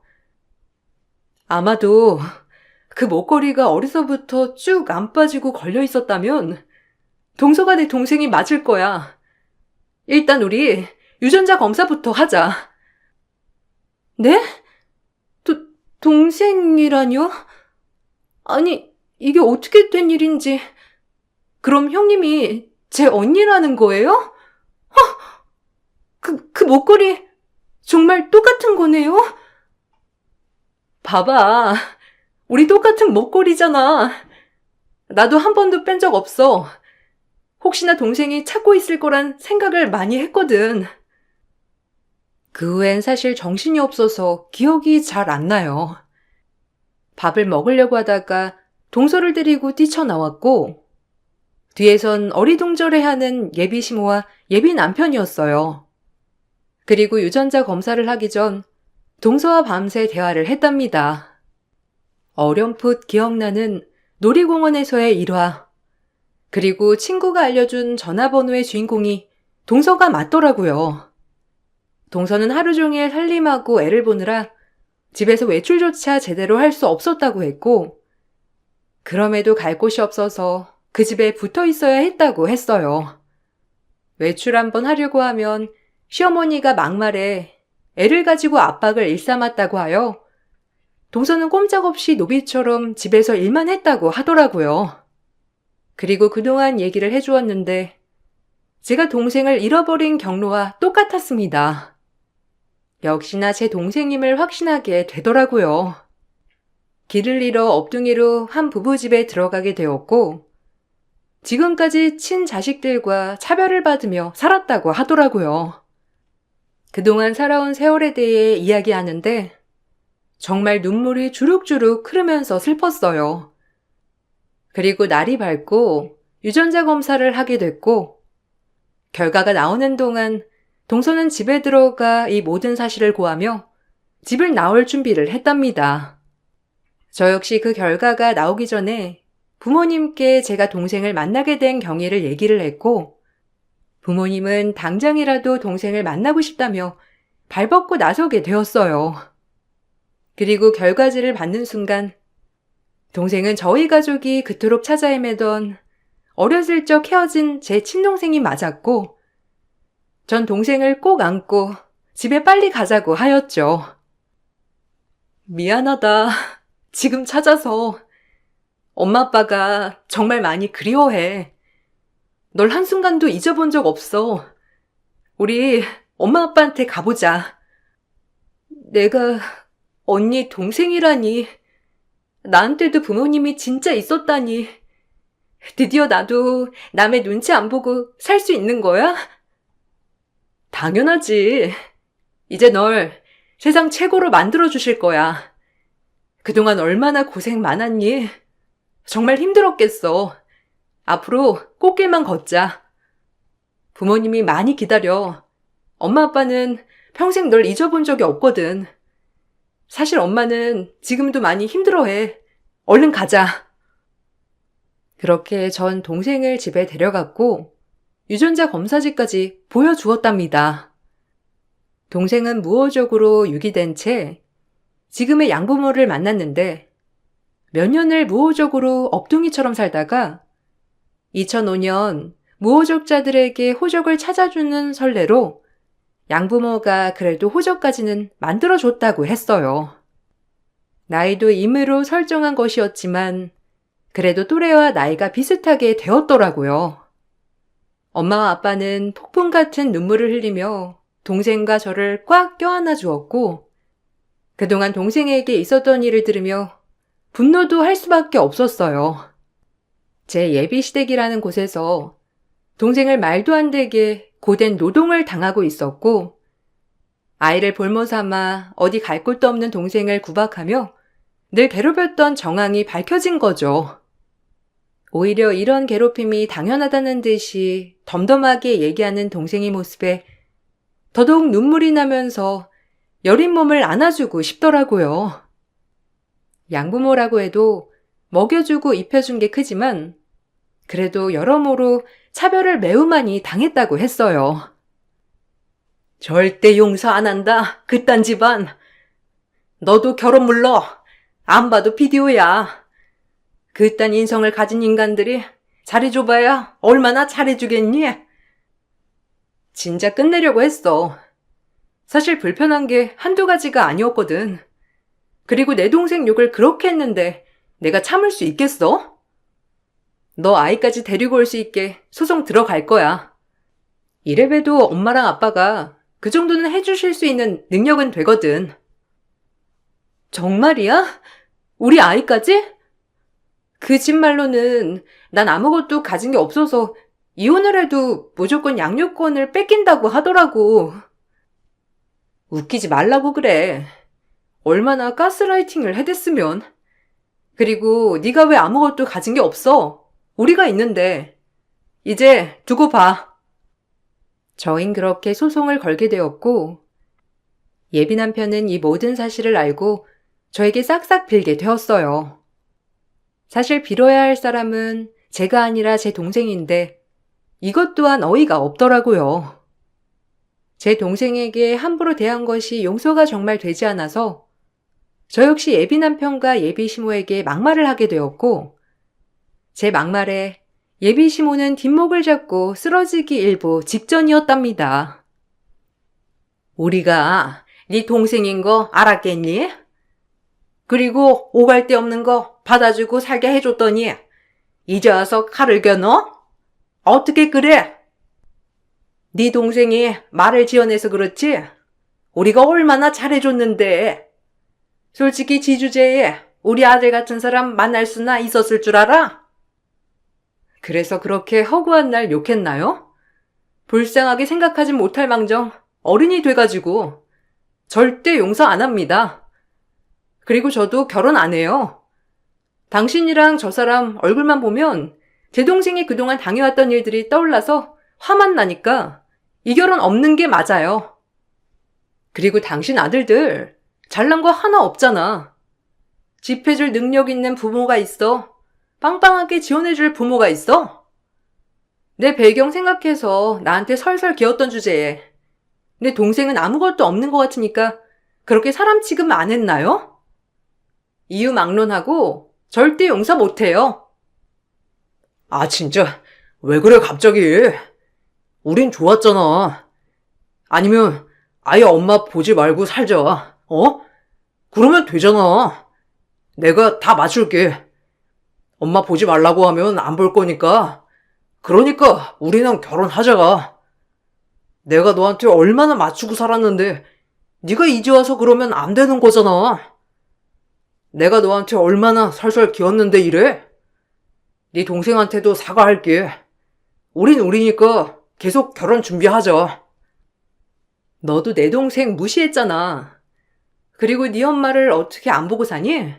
아마도 그 목걸이가 어려서부터 쭉 안 빠지고 걸려 있었다면 동서가 내 동생이 맞을 거야. 일단 우리 유전자 검사부터 하자. 네? 동생이라뇨? 아니, 이게 어떻게 된 일인지. 그럼 형님이 제 언니라는 거예요? 그 목걸이 정말 똑같은 거네요? 봐봐. 우리 똑같은 목걸이잖아. 나도 한 번도 뺀 적 없어. 혹시나 동생이 찾고 있을 거란 생각을 많이 했거든. 그 후엔 사실 정신이 없어서 기억이 잘 안 나요. 밥을 먹으려고 하다가 동서를 데리고 뛰쳐나왔고, 뒤에선 어리둥절해하는 예비 시모와 예비 남편이었어요. 그리고 유전자 검사를 하기 전 동서와 밤새 대화를 했답니다. 어렴풋 기억나는 놀이공원에서의 일화, 그리고 친구가 알려준 전화번호의 주인공이 동서가 맞더라고요. 동서는 하루 종일 살림하고 애를 보느라 집에서 외출조차 제대로 할 수 없었다고 했고, 그럼에도 갈 곳이 없어서 그 집에 붙어 있어야 했다고 했어요. 외출 한번 하려고 하면 시어머니가 막말에 애를 가지고 압박을 일삼았다고 하여 동서는 꼼짝없이 노비처럼 집에서 일만 했다고 하더라고요. 그리고 그동안 얘기를 해주었는데 제가 동생을 잃어버린 경로와 똑같았습니다. 역시나 제 동생임을 확신하게 되더라고요. 길을 잃어 업둥이로 한 부부집에 들어가게 되었고, 지금까지 친자식들과 차별을 받으며 살았다고 하더라고요. 그동안 살아온 세월에 대해 이야기하는데 정말 눈물이 주룩주룩 흐르면서 슬펐어요. 그리고 날이 밝고 유전자 검사를 하게 됐고, 결과가 나오는 동안 동서는 집에 들어가 이 모든 사실을 고하며 집을 나올 준비를 했답니다. 저 역시 그 결과가 나오기 전에 부모님께 제가 동생을 만나게 된 경위를 얘기를 했고, 부모님은 당장이라도 동생을 만나고 싶다며 발벗고 나서게 되었어요. 그리고 결과지를 받는 순간 동생은 저희 가족이 그토록 찾아 헤매던 어렸을 적 헤어진 제 친동생이 맞았고, 전 동생을 꼭 안고 집에 빨리 가자고 하였죠. 미안하다. 지금 찾아서. 엄마 아빠가 정말 많이 그리워해. 널 한순간도 잊어본 적 없어. 우리 엄마 아빠한테 가보자. 내가 언니 동생이라니. 나한테도 부모님이 진짜 있었다니. 드디어 나도 남의 눈치 안 보고 살 수 있는 거야? 당연하지. 이제 널 세상 최고로 만들어주실 거야. 그동안 얼마나 고생 많았니? 정말 힘들었겠어. 앞으로 꽃길만 걷자. 부모님이 많이 기다려. 엄마 아빠는 평생 널 잊어본 적이 없거든. 사실 엄마는 지금도 많이 힘들어해. 얼른 가자. 그렇게 전 동생을 집에 데려갔고 유전자 검사지까지 보여주었답니다. 동생은 무호적으로 유기된 채 지금의 양부모를 만났는데 몇 년을 무호적으로 업둥이처럼 살다가 2005년 무호적자들에게 호적을 찾아주는 선례로 양부모가 그래도 호적까지는 만들어줬다고 했어요. 나이도 임의로 설정한 것이었지만 그래도 또래와 나이가 비슷하게 되었더라고요. 엄마와 아빠는 폭풍 같은 눈물을 흘리며 동생과 저를 꽉 껴안아 주었고, 그동안 동생에게 있었던 일을 들으며 분노도 할 수밖에 없었어요. 제 예비시댁이라는 곳에서 동생을 말도 안 되게 고된 노동을 당하고 있었고, 아이를 볼모 삼아 어디 갈 곳도 없는 동생을 구박하며 늘 괴롭혔던 정황이 밝혀진 거죠. 오히려 이런 괴롭힘이 당연하다는 듯이 덤덤하게 얘기하는 동생의 모습에 더더욱 눈물이 나면서 여린 몸을 안아주고 싶더라고요. 양부모라고 해도 먹여주고 입혀준 게 크지만 그래도 여러모로 차별을 매우 많이 당했다고 했어요. 절대 용서 안 한다. 그딴 집안. 너도 결혼 물러. 안 봐도 비디오야. 그딴 인성을 가진 인간들이 잘해줘봐야 얼마나 잘해주겠니? 진짜 끝내려고 했어. 사실 불편한 게 한두 가지가 아니었거든. 그리고 내 동생 욕을 그렇게 했는데 내가 참을 수 있겠어? 너 아이까지 데리고 올 수 있게 소송 들어갈 거야. 이래봬도 엄마랑 아빠가 그 정도는 해주실 수 있는 능력은 되거든. 정말이야? 우리 아이까지? 그 집 말로는 난 아무것도 가진 게 없어서 이혼을 해도 무조건 양육권을 뺏긴다고 하더라고. 웃기지 말라고 그래. 얼마나 가스라이팅을 해댔으면. 그리고 네가 왜 아무것도 가진 게 없어? 우리가 있는데. 이제 두고 봐. 저흰 그렇게 소송을 걸게 되었고 예비 남편은 이 모든 사실을 알고 저에게 싹싹 빌게 되었어요. 사실 빌어야 할 사람은 제가 아니라 제 동생인데 이것 또한 어이가 없더라고요. 제 동생에게 함부로 대한 것이 용서가 정말 되지 않아서 저 역시 예비 남편과 예비 시모에게 막말을 하게 되었고 제 막말에 예비 시모는 뒷목을 잡고 쓰러지기 일보 직전이었답니다. 우리가 네 동생인 거 알았겠니? 그리고 오갈 데 없는 거 받아주고 살게 해줬더니 이제 와서 칼을 겨눠? 어떻게 그래? 네 동생이 말을 지어내서 그렇지? 우리가 얼마나 잘해줬는데. 솔직히 지주제에 우리 아들 같은 사람 만날 수나 있었을 줄 알아? 그래서 그렇게 허구한 날 욕했나요? 불쌍하게 생각하지 못할 망정 어른이 돼가지고 절대 용서 안 합니다. 그리고 저도 결혼 안 해요. 당신이랑 저 사람 얼굴만 보면 제 동생이 그동안 당해왔던 일들이 떠올라서 화만 나니까 이 결혼 없는 게 맞아요. 그리고 당신 아들들 잘난 거 하나 없잖아. 집 해줄 능력 있는 부모가 있어? 빵빵하게 지원해줄 부모가 있어? 내 배경 생각해서 나한테 설설 기었던 주제에 내 동생은 아무것도 없는 것 같으니까 그렇게 사람 취급 안 했나요? 이유 막론하고 절대 용서 못해요. 아 진짜 왜 그래 갑자기? 우린 좋았잖아. 아니면 아예 엄마 보지 말고 살자. 어? 그러면 되잖아. 내가 다 맞출게. 엄마 보지 말라고 하면 안 볼 거니까. 그러니까 우리는 결혼하자가. 내가 너한테 얼마나 맞추고 살았는데 네가 이제 와서 그러면 안 되는 거잖아. 내가 너한테 얼마나 설설 기었는데 이래? 네 동생한테도 사과할게. 우린 우리니까 계속 결혼 준비하자. 너도 내 동생 무시했잖아. 그리고 네 엄마를 어떻게 안 보고 사니?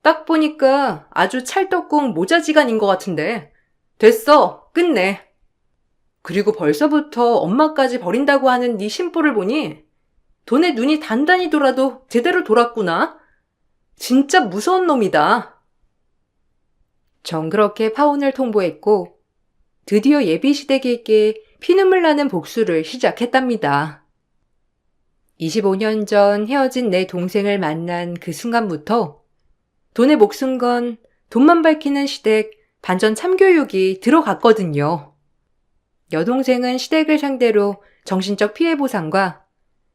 딱 보니까 아주 찰떡궁 모자지간인 것 같은데. 됐어, 끝내. 그리고 벌써부터 엄마까지 버린다고 하는 네 심보를 보니 돈에 눈이 단단히 돌아도 제대로 돌았구나. 진짜 무서운 놈이다. 전 그렇게 파혼을 통보했고 드디어 예비 시댁에게 피눈물 나는 복수를 시작했답니다. 25년 전 헤어진 내 동생을 만난 그 순간부터 돈에 목숨 건 돈만 밝히는 시댁 반전 참교육이 들어갔거든요. 여동생은 시댁을 상대로 정신적 피해 보상과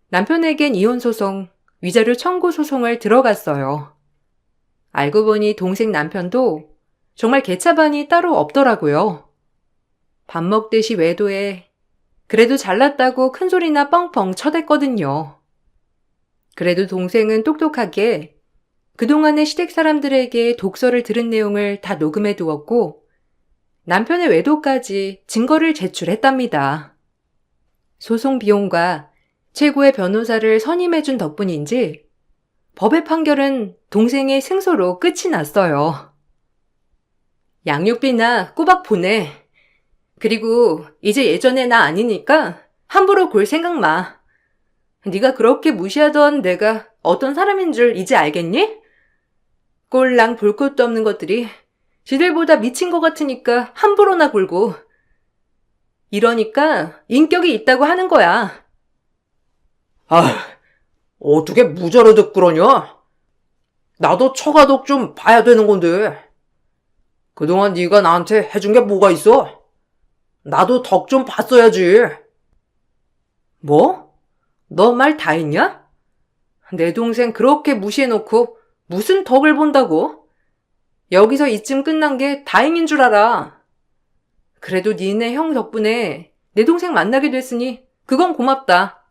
남편에겐 이혼 소송, 위자료 청구 소송을 들어갔어요. 알고 보니 동생 남편도 정말 개차반이 따로 없더라고요. 밥 먹듯이 외도해 그래도 잘났다고 큰소리나 뻥뻥 쳐댔거든요. 그래도 동생은 똑똑하게 그동안의 시댁 사람들에게 독서를 들은 내용을 다 녹음해 두었고 남편의 외도까지 증거를 제출했답니다. 소송 비용과 최고의 변호사를 선임해준 덕분인지 법의 판결은 동생의 승소로 끝이 났어요. 양육비나 꼬박 보내. 그리고 이제 예전의 나 아니니까 함부로 골 생각 마. 네가 그렇게 무시하던 내가 어떤 사람인 줄 이제 알겠니? 꼴랑 볼 것도 없는 것들이 지들보다 미친 것 같으니까 함부로나 굴고. 이러니까 인격이 있다고 하는 거야. 아, 어떻게 무자르듯 그러냐? 나도 처가덕 좀 봐야 되는 건데. 그동안 네가 나한테 해준 게 뭐가 있어? 나도 덕 좀 봤어야지. 뭐? 너 말 다 했냐? 내 동생 그렇게 무시해놓고 무슨 덕을 본다고? 여기서 이쯤 끝난 게 다행인 줄 알아. 그래도 니네 형 덕분에 내 동생 만나게 됐으니 그건 고맙다.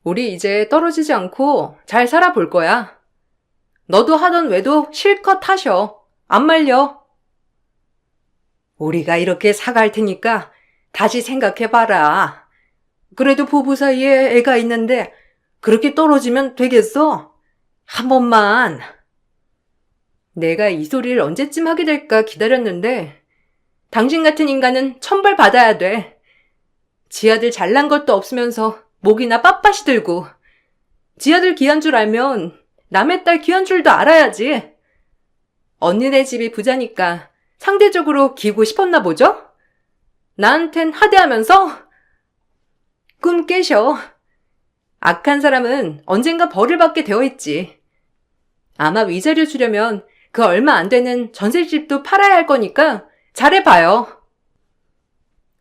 우리 이제 떨어지지 않고 잘 살아볼 거야. 너도 하던 외도 실컷 하셔. 안 말려. 우리가 이렇게 사갈 테니까 다시 생각해봐라. 그래도 부부 사이에 애가 있는데 그렇게 떨어지면 되겠어? 한 번만. 내가 이 소리를 언제쯤 하게 될까 기다렸는데 당신 같은 인간은 천벌 받아야 돼. 지아들 잘난 것도 없으면서 목이나 빳빳이 들고 지아들 귀한 줄 알면 남의 딸 귀한 줄도 알아야지. 언니네 집이 부자니까 상대적으로 기고 싶었나 보죠? 나한텐 하대하면서? 꿈 깨셔. 악한 사람은 언젠가 벌을 받게 되어 있지. 아마 위자료 주려면 그 얼마 안 되는 전셋집도 팔아야 할 거니까 잘해봐요.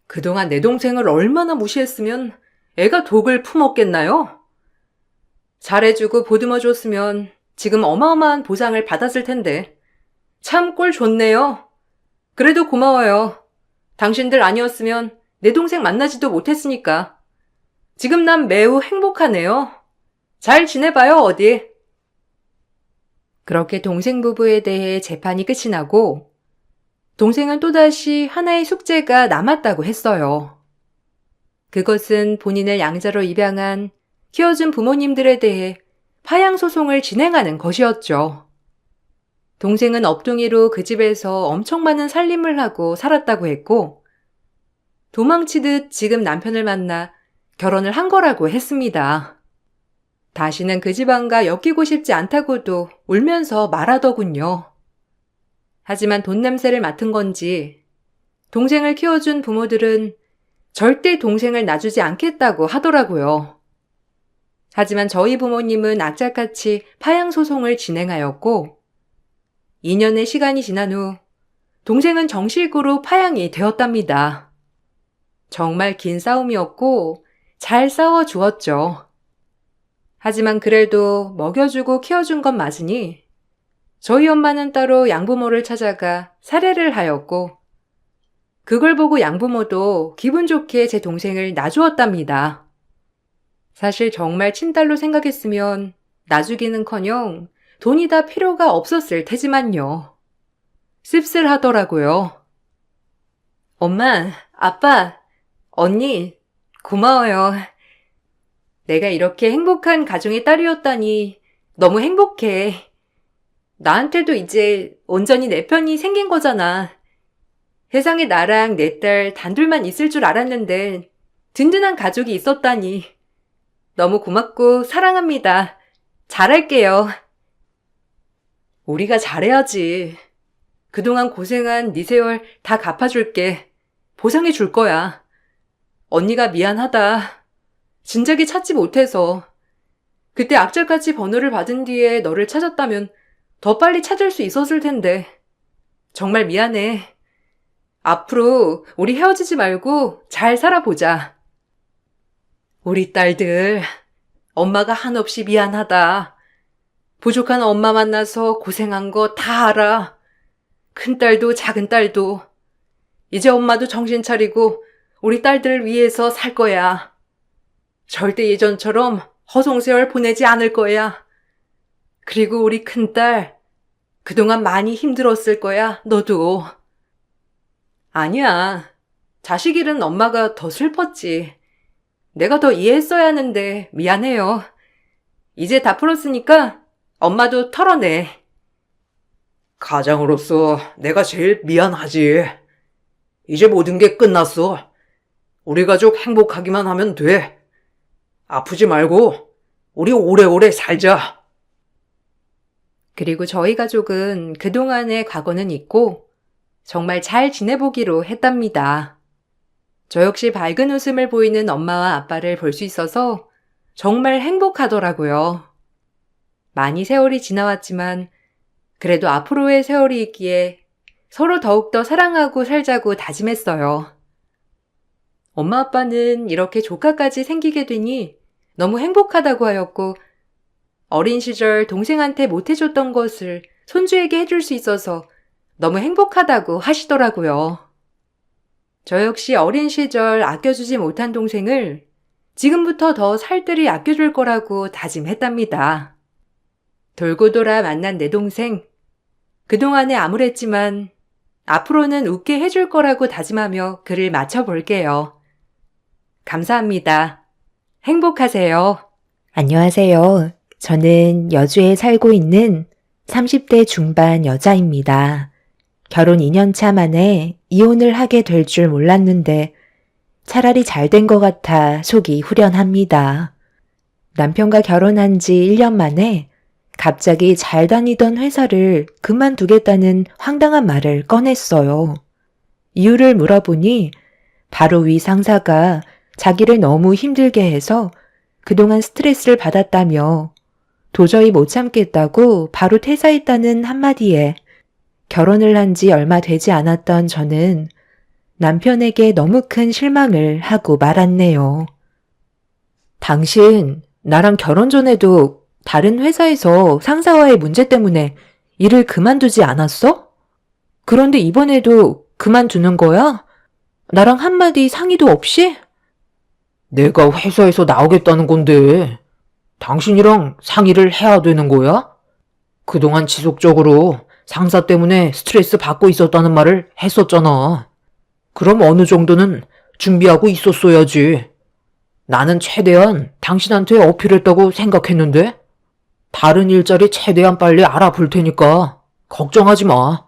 그동안 내 동생을 얼마나 무시했으면 애가 독을 품었겠나요? 잘해주고 보듬어줬으면 지금 어마어마한 보상을 받았을 텐데. 참 꼴 좋네요. 그래도 고마워요. 당신들 아니었으면 내 동생 만나지도 못했으니까. 지금 난 매우 행복하네요. 잘 지내봐요, 어디. 그렇게 동생 부부에 대해 재판이 끝이 나고 동생은 또다시 하나의 숙제가 남았다고 했어요. 그것은 본인을 양자로 입양한 키워준 부모님들에 대해 파양소송을 진행하는 것이었죠. 동생은 업둥이로 그 집에서 엄청 많은 살림을 하고 살았다고 했고 도망치듯 지금 남편을 만나 결혼을 한 거라고 했습니다. 다시는 그 집안과 엮이고 싶지 않다고도 울면서 말하더군요. 하지만 돈 냄새를 맡은 건지 동생을 키워준 부모들은 절대 동생을 놔주지 않겠다고 하더라고요. 하지만 저희 부모님은 악착같이 파양소송을 진행하였고 2년의 시간이 지난 후 동생은 정식으로 파양이 되었답니다. 정말 긴 싸움이었고 잘 싸워주었죠. 하지만 그래도 먹여주고 키워준 건 맞으니 저희 엄마는 따로 양부모를 찾아가 살해를 하였고 그걸 보고 양부모도 기분 좋게 제 동생을 놔주었답니다. 사실 정말 친딸로 생각했으면 놔주기는커녕 돈이 다 필요가 없었을 테지만요. 씁쓸하더라고요. 엄마, 아빠, 언니, 고마워요. 내가 이렇게 행복한 가정의 딸이었다니 너무 행복해. 나한테도 이제 온전히 내 편이 생긴 거잖아. 세상에 나랑 내 딸 단둘만 있을 줄 알았는데 든든한 가족이 있었다니. 너무 고맙고 사랑합니다. 잘할게요. 우리가 잘해야지. 그동안 고생한 네 세월 다 갚아줄게. 보상해 줄 거야. 언니가 미안하다. 진작에 찾지 못해서. 그때 악착같이 번호를 받은 뒤에 너를 찾았다면 더 빨리 찾을 수 있었을 텐데. 정말 미안해. 앞으로 우리 헤어지지 말고 잘 살아보자. 우리 딸들, 엄마가 한없이 미안하다. 부족한 엄마 만나서 고생한 거 다 알아. 큰딸도 작은딸도. 이제 엄마도 정신 차리고 우리 딸들을 위해서 살 거야. 절대 예전처럼 허송세월 보내지 않을 거야. 그리고 우리 큰딸, 그동안 많이 힘들었을 거야, 너도. 아니야. 자식 잃은 엄마가 더 슬펐지. 내가 더 이해했어야 하는데 미안해요. 이제 다 풀었으니까 엄마도 털어내. 가장으로서 내가 제일 미안하지. 이제 모든 게 끝났어. 우리 가족 행복하기만 하면 돼. 아프지 말고 우리 오래오래 살자. 그리고 저희 가족은 그동안의 과거는 잊고 정말 잘 지내보기로 했답니다. 저 역시 밝은 웃음을 보이는 엄마와 아빠를 볼 수 있어서 정말 행복하더라고요. 많이 세월이 지나왔지만 그래도 앞으로의 세월이 있기에 서로 더욱더 사랑하고 살자고 다짐했어요. 엄마 아빠는 이렇게 조카까지 생기게 되니 너무 행복하다고 하였고 어린 시절 동생한테 못해줬던 것을 손주에게 해줄 수 있어서 너무 행복하다고 하시더라고요. 저 역시 어린 시절 아껴주지 못한 동생을 지금부터 더 살뜰히 아껴줄 거라고 다짐했답니다. 돌고 돌아 만난 내 동생, 그동안에 암울했지만 앞으로는 웃게 해줄 거라고 다짐하며 글을 마쳐볼게요. 감사합니다. 행복하세요. 안녕하세요. 저는 여주에 살고 있는 30대 중반 여자입니다. 결혼 2년 차 만에 이혼을 하게 될 줄 몰랐는데 차라리 잘 된 것 같아 속이 후련합니다. 남편과 결혼한 지 1년 만에 갑자기 잘 다니던 회사를 그만두겠다는 황당한 말을 꺼냈어요. 이유를 물어보니 바로 위 상사가 자기를 너무 힘들게 해서 그동안 스트레스를 받았다며 도저히 못 참겠다고 바로 퇴사했다는 한마디에 결혼을 한 지 얼마 되지 않았던 저는 남편에게 너무 큰 실망을 하고 말았네요. 당신, 나랑 결혼 전에도 다른 회사에서 상사와의 문제 때문에 일을 그만두지 않았어? 그런데 이번에도 그만두는 거야? 나랑 한마디 상의도 없이? 내가 회사에서 나오겠다는 건데, 당신이랑 상의를 해야 되는 거야? 그동안 지속적으로 상사 때문에 스트레스 받고 있었다는 말을 했었잖아. 그럼 어느 정도는 준비하고 있었어야지. 나는 최대한 당신한테 어필했다고 생각했는데, 다른 일자리 최대한 빨리 알아볼 테니까 걱정하지 마.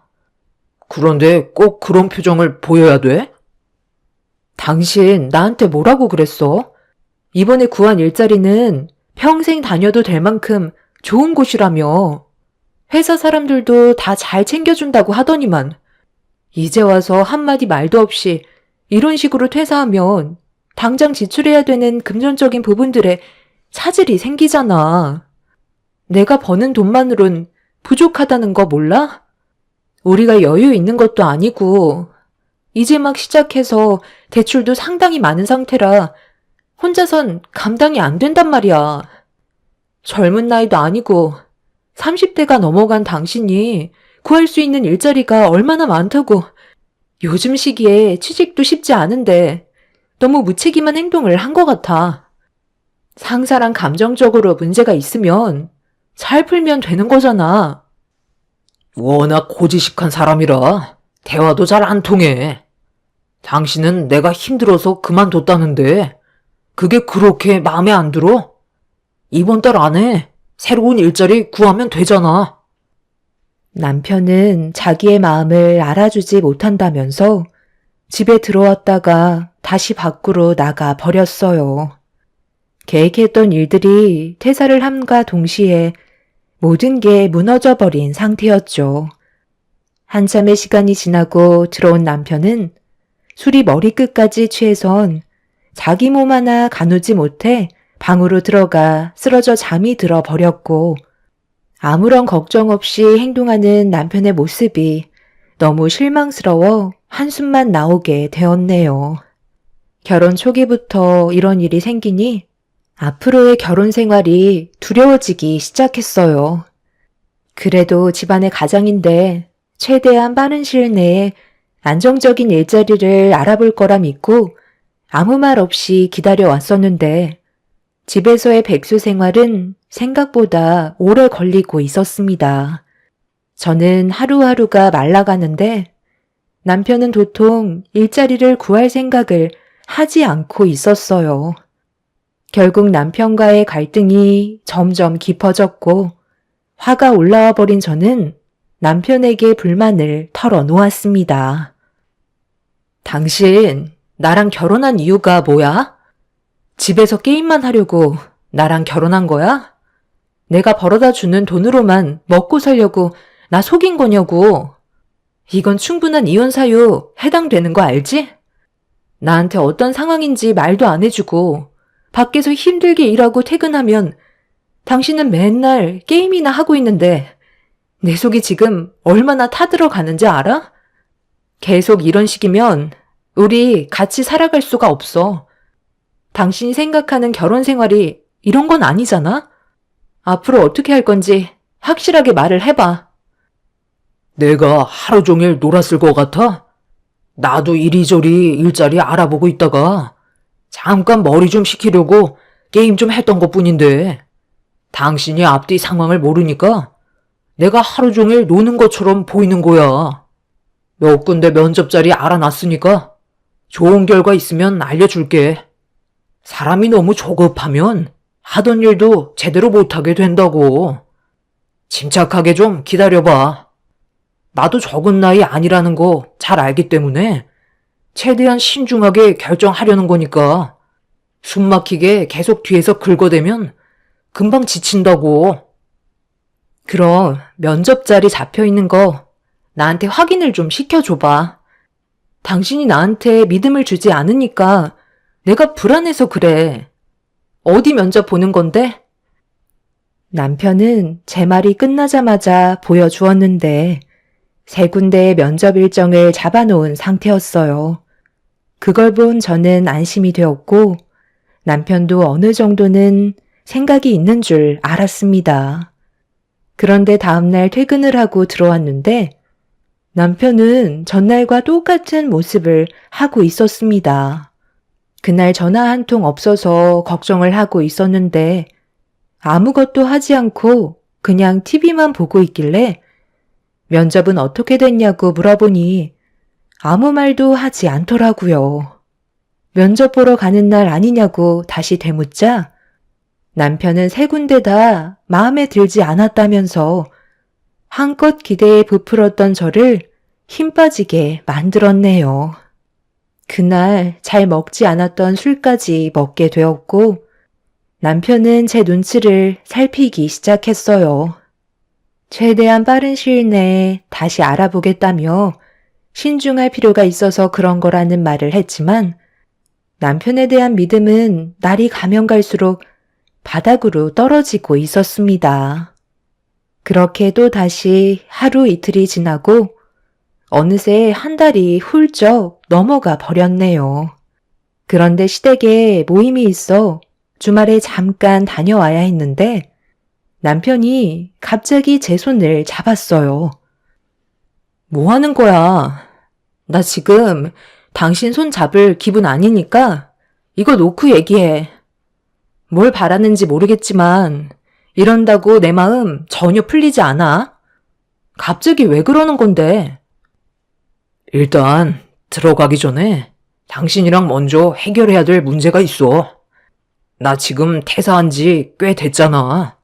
그런데 꼭 그런 표정을 보여야 돼? 당신 나한테 뭐라고 그랬어? 이번에 구한 일자리는 평생 다녀도 될 만큼 좋은 곳이라며. 회사 사람들도 다 잘 챙겨준다고 하더니만 이제 와서 한마디 말도 없이 이런 식으로 퇴사하면 당장 지출해야 되는 금전적인 부분들에 차질이 생기잖아. 내가 버는 돈만으론 부족하다는 거 몰라? 우리가 여유 있는 것도 아니고 이제 막 시작해서 대출도 상당히 많은 상태라 혼자선 감당이 안 된단 말이야. 젊은 나이도 아니고 30대가 넘어간 당신이 구할 수 있는 일자리가 얼마나 많다고. 요즘 시기에 취직도 쉽지 않은데 너무 무책임한 행동을 한 것 같아. 상사랑 감정적으로 문제가 있으면 잘 풀면 되는 거잖아. 워낙 고지식한 사람이라 대화도 잘 안 통해. 당신은 내가 힘들어서 그만뒀다는데 그게 그렇게 마음에 안 들어? 이번 달 안에 새로운 일자리 구하면 되잖아. 남편은 자기의 마음을 알아주지 못한다면서 집에 들어왔다가 다시 밖으로 나가 버렸어요. 계획했던 일들이 퇴사를 함과 동시에 모든 게 무너져 버린 상태였죠. 한참의 시간이 지나고 들어온 남편은 술이 머리끝까지 취해선 자기 몸 하나 가누지 못해 방으로 들어가 쓰러져 잠이 들어 버렸고 아무런 걱정 없이 행동하는 남편의 모습이 너무 실망스러워 한숨만 나오게 되었네요. 결혼 초기부터 이런 일이 생기니 앞으로의 결혼 생활이 두려워지기 시작했어요. 그래도 집안의 가장인데 최대한 빠른 시일 내에 안정적인 일자리를 알아볼 거라 믿고 아무 말 없이 기다려왔었는데 집에서의 백수 생활은 생각보다 오래 걸리고 있었습니다. 저는 하루하루가 말라가는데 남편은 도통 일자리를 구할 생각을 하지 않고 있었어요. 결국 남편과의 갈등이 점점 깊어졌고 화가 올라와 버린 저는 남편에게 불만을 털어놓았습니다. 당신, 나랑 결혼한 이유가 뭐야? 집에서 게임만 하려고 나랑 결혼한 거야? 내가 벌어다 주는 돈으로만 먹고 살려고 나 속인 거냐고. 이건 충분한 이혼 사유 해당되는 거 알지? 나한테 어떤 상황인지 말도 안 해주고 밖에서 힘들게 일하고 퇴근하면 당신은 맨날 게임이나 하고 있는데 내 속이 지금 얼마나 타들어가는지 알아? 계속 이런 식이면 우리 같이 살아갈 수가 없어. 당신이 생각하는 결혼 생활이 이런 건 아니잖아? 앞으로 어떻게 할 건지 확실하게 말을 해봐. 내가 하루 종일 놀았을 것 같아? 나도 이리저리 일자리 알아보고 있다가 잠깐 머리 좀 식히려고 게임 좀 했던 것뿐인데 당신이 앞뒤 상황을 모르니까 내가 하루 종일 노는 것처럼 보이는 거야. 몇 군데 면접 자리 알아놨으니까 좋은 결과 있으면 알려줄게. 사람이 너무 조급하면 하던 일도 제대로 못하게 된다고. 침착하게 좀 기다려봐. 나도 적은 나이 아니라는 거 잘 알기 때문에 최대한 신중하게 결정하려는 거니까 숨 막히게 계속 뒤에서 긁어대면 금방 지친다고. 그럼 면접 자리 잡혀 있는 거 나한테 확인을 좀 시켜줘봐. 당신이 나한테 믿음을 주지 않으니까 내가 불안해서 그래. 어디 면접 보는 건데? 남편은 제 말이 끝나자마자 보여주었는데 3군데의 면접 일정을 잡아놓은 상태였어요. 그걸 본 저는 안심이 되었고 남편도 어느 정도는 생각이 있는 줄 알았습니다. 그런데 다음날 퇴근을 하고 들어왔는데 남편은 전날과 똑같은 모습을 하고 있었습니다. 그날 전화 한 통 없어서 걱정을 하고 있었는데 아무것도 하지 않고 그냥 TV만 보고 있길래 면접은 어떻게 됐냐고 물어보니 아무 말도 하지 않더라고요. 면접 보러 가는 날 아니냐고 다시 되묻자 남편은 3군데 다 마음에 들지 않았다면서 한껏 기대에 부풀었던 저를 힘 빠지게 만들었네요. 그날 잘 먹지 않았던 술까지 먹게 되었고 남편은 제 눈치를 살피기 시작했어요. 최대한 빠른 시일 내에 다시 알아보겠다며 신중할 필요가 있어서 그런 거라는 말을 했지만 남편에 대한 믿음은 날이 가면 갈수록 바닥으로 떨어지고 있었습니다. 그렇게 또 다시 하루 이틀이 지나고 어느새 한 달이 훌쩍 넘어가 버렸네요. 그런데 시댁에 모임이 있어 주말에 잠깐 다녀와야 했는데 남편이 갑자기 제 손을 잡았어요. 뭐 하는 거야? 나 지금 당신 손 잡을 기분 아니니까 이거 놓고 얘기해. 뭘 바라는지 모르겠지만 이런다고 내 마음 전혀 풀리지 않아. 갑자기 왜 그러는 건데? 일단 들어가기 전에 당신이랑 먼저 해결해야 될 문제가 있어. 나 지금 퇴사한 지 꽤 됐잖아.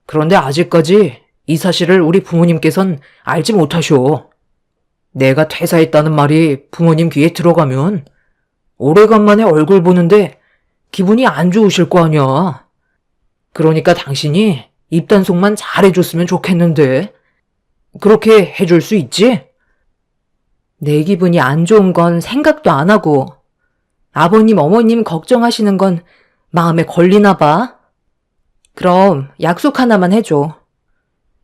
그런데 아직까지 이 사실을 우리 부모님께선 알지 못하셔. 내가 퇴사했다는 말이 부모님 귀에 들어가면 오래간만에 얼굴 보는데 기분이 안 좋으실 거 아니야. 그러니까 당신이 입단속만 잘해줬으면 좋겠는데 그렇게 해줄 수 있지? 내 기분이 안 좋은 건 생각도 안 하고 아버님, 어머님 걱정하시는 건 마음에 걸리나 봐. 그럼 약속 하나만 해줘.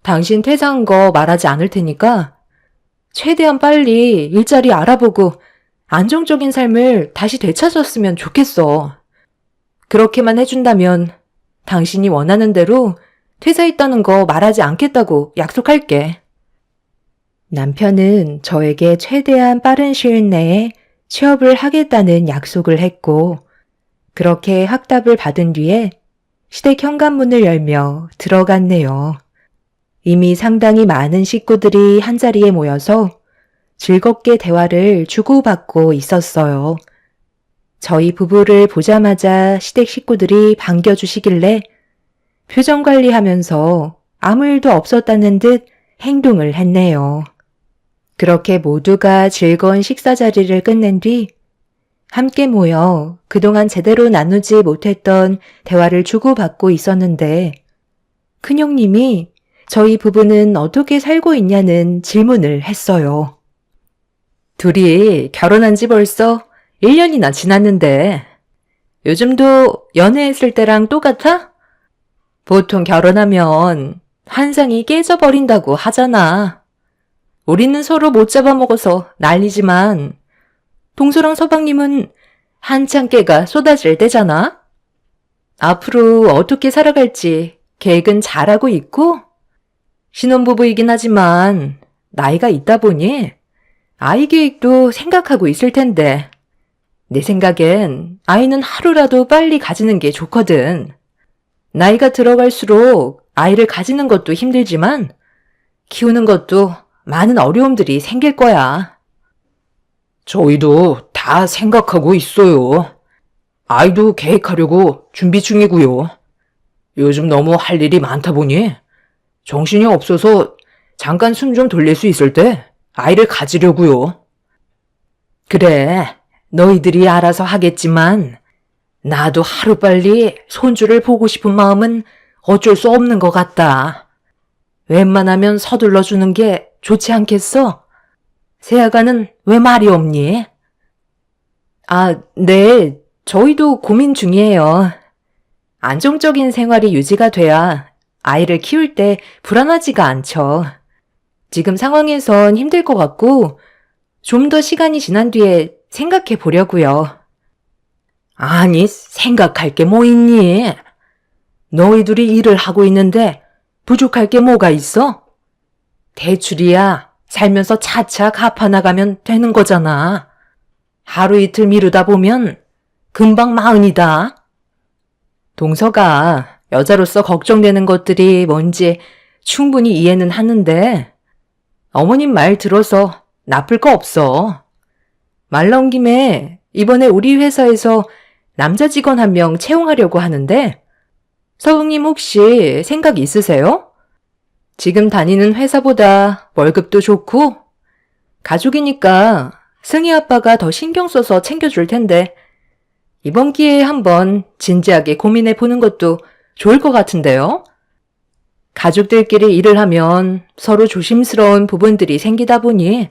당신 퇴사한 거 말하지 않을 테니까 최대한 빨리 일자리 알아보고 안정적인 삶을 다시 되찾았으면 좋겠어. 그렇게만 해준다면 당신이 원하는 대로 퇴사했다는 거 말하지 않겠다고 약속할게. 남편은 저에게 최대한 빠른 시일 내에 취업을 하겠다는 약속을 했고 그렇게 확답을 받은 뒤에 시댁 현관문을 열며 들어갔네요. 이미 상당히 많은 식구들이 한자리에 모여서 즐겁게 대화를 주고받고 있었어요. 저희 부부를 보자마자 시댁 식구들이 반겨주시길래 표정 관리하면서 아무 일도 없었다는 듯 행동을 했네요. 그렇게 모두가 즐거운 식사 자리를 끝낸 뒤 함께 모여 그동안 제대로 나누지 못했던 대화를 주고받고 있었는데 큰형님이 저희 부부는 어떻게 살고 있냐는 질문을 했어요. 둘이 결혼한 지 벌써 1년이나 지났는데 요즘도 연애했을 때랑 똑같아? 보통 결혼하면 환상이 깨져버린다고 하잖아. 우리는 서로 못 잡아먹어서 난리지만 동서랑 서방님은 한창 깨가 쏟아질 때잖아. 앞으로 어떻게 살아갈지 계획은 잘하고 있고 신혼부부이긴 하지만 나이가 있다 보니 아이 계획도 생각하고 있을 텐데 내 생각엔 아이는 하루라도 빨리 가지는 게 좋거든. 나이가 들어갈수록 아이를 가지는 것도 힘들지만 키우는 것도 많은 어려움들이 생길 거야. 저희도 다 생각하고 있어요. 아이도 계획하려고 준비 중이고요. 요즘 너무 할 일이 많다 보니 정신이 없어서 잠깐 숨 좀 돌릴 수 있을 때 아이를 가지려고요. 그래, 너희들이 알아서 하겠지만 나도 하루빨리 손주를 보고 싶은 마음은 어쩔 수 없는 것 같다. 웬만하면 서둘러 주는 게 좋지 않겠어? 세아가는 왜 말이 없니? 아, 네. 저희도 고민 중이에요. 안정적인 생활이 유지가 돼야 아이를 키울 때 불안하지가 않죠. 지금 상황에선 힘들 것 같고 좀 더 시간이 지난 뒤에 생각해 보려고요. 아니, 생각할 게 뭐 있니? 너희들이 일을 하고 있는데 부족할 게 뭐가 있어? 대출이야 살면서 차차 갚아나가면 되는 거잖아. 하루 이틀 미루다 보면 금방 마흔이다. 동서가 여자로서 걱정되는 것들이 뭔지 충분히 이해는 하는데 어머님 말 들어서 나쁠 거 없어. 말 나온 김에 이번에 우리 회사에서 남자 직원 한 명 채용하려고 하는데 서웅님 혹시 생각 있으세요? 지금 다니는 회사보다 월급도 좋고 가족이니까 승희 아빠가 더 신경 써서 챙겨줄 텐데 이번 기회에 한번 진지하게 고민해 보는 것도 좋을 것 같은데요? 가족들끼리 일을 하면 서로 조심스러운 부분들이 생기다 보니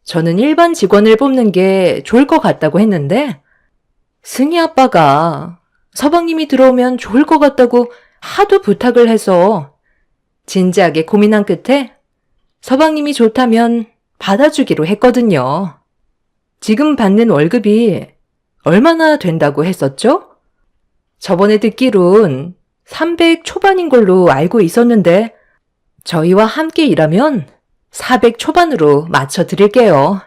저는 일반 직원을 뽑는 게 좋을 것 같다고 했는데 승희 아빠가 서방님이 들어오면 좋을 것 같다고 하도 부탁을 해서 진지하게 고민한 끝에 서방님이 좋다면 받아주기로 했거든요. 지금 받는 월급이 얼마나 된다고 했었죠? 저번에 듣기론 300 초반인 걸로 알고 있었는데 저희와 함께 일하면 400 초반으로 맞춰드릴게요.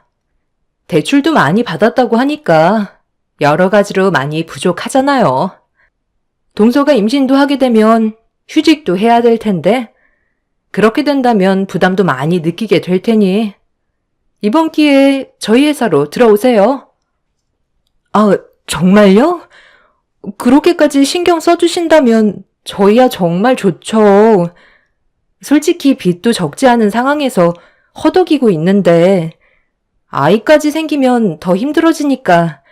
대출도 많이 받았다고 하니까 여러 가지로 많이 부족하잖아요. 동서가 임신도 하게 되면 휴직도 해야 될 텐데 그렇게 된다면 부담도 많이 느끼게 될 테니 이번 기회에 저희 회사로 들어오세요. 아, 정말요? 그렇게까지 신경 써주신다면 저희야 정말 좋죠. 솔직히 빚도 적지 않은 상황에서 허덕이고 있는데 아이까지 생기면 더 힘들어지니까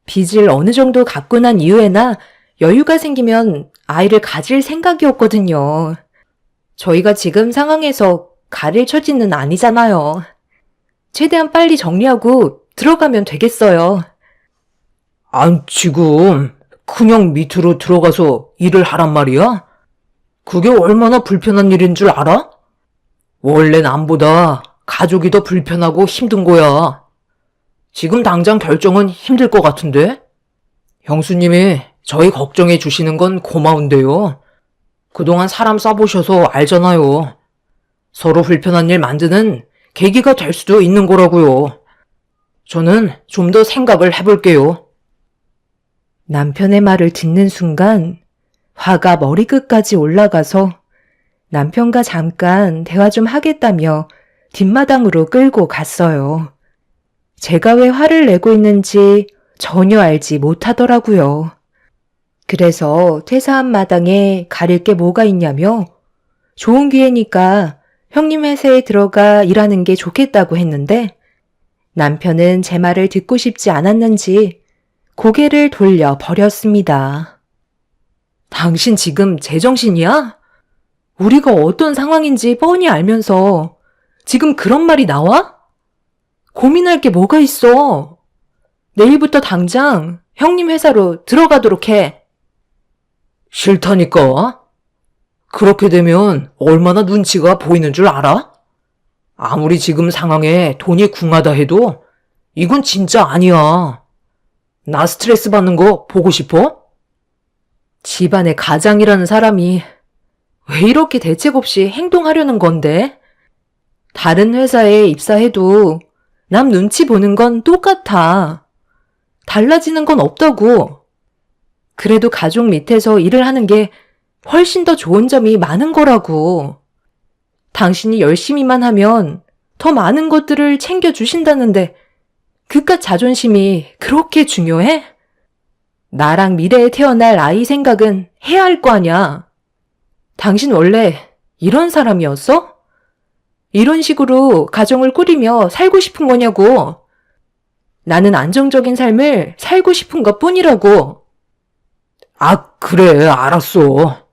빚을 어느 정도 갚고 난 이후에나 여유가 생기면 아이를 가질 생각이었거든요. 저희가 지금 상황에서 가릴 처지는 아니잖아요. 최대한 빨리 정리하고 들어가면 되겠어요. 아니, 지금 그냥 밑으로 들어가서 일을 하란 말이야? 그게 얼마나 불편한 일인 줄 알아? 원래 남보다 가족이 더 불편하고 힘든 거야. 지금 당장 결정은 힘들 것 같은데? 형수님이 저희 걱정해 주시는 건 고마운데요. 그동안 사람 써보셔서 알잖아요. 서로 불편한 일 만드는 계기가 될 수도 있는 거라고요. 저는 좀 더 생각을 해볼게요. 남편의 말을 듣는 순간 화가 머리끝까지 올라가서 남편과 잠깐 대화 좀 하겠다며 뒷마당으로 끌고 갔어요. 제가 왜 화를 내고 있는지 전혀 알지 못하더라고요. 그래서 퇴사한 마당에 가릴 게 뭐가 있냐며 좋은 기회니까 형님 회사에 들어가 일하는 게 좋겠다고 했는데 남편은 제 말을 듣고 싶지 않았는지 고개를 돌려 버렸습니다. 당신 지금 제정신이야? 우리가 어떤 상황인지 뻔히 알면서 지금 그런 말이 나와? 고민할 게 뭐가 있어? 내일부터 당장 형님 회사로 들어가도록 해. 싫다니까? 그렇게 되면 얼마나 눈치가 보이는 줄 알아? 아무리 지금 상황에 돈이 궁하다 해도 이건 진짜 아니야. 나 스트레스 받는 거 보고 싶어? 집안의 가장이라는 사람이 왜 이렇게 대책 없이 행동하려는 건데? 다른 회사에 입사해도 남 눈치 보는 건 똑같아. 달라지는 건 없다고. 그래도 가족 밑에서 일을 하는 게 훨씬 더 좋은 점이 많은 거라고. 당신이 열심히만 하면 더 많은 것들을 챙겨주신다는데 그깟 자존심이 그렇게 중요해? 나랑 미래에 태어날 아이 생각은 해야 할 거 아냐. 당신 원래 이런 사람이었어? 이런 식으로 가정을 꾸리며 살고 싶은 거냐고. 나는 안정적인 삶을 살고 싶은 것 뿐이라고. 아, 그래, 알았어.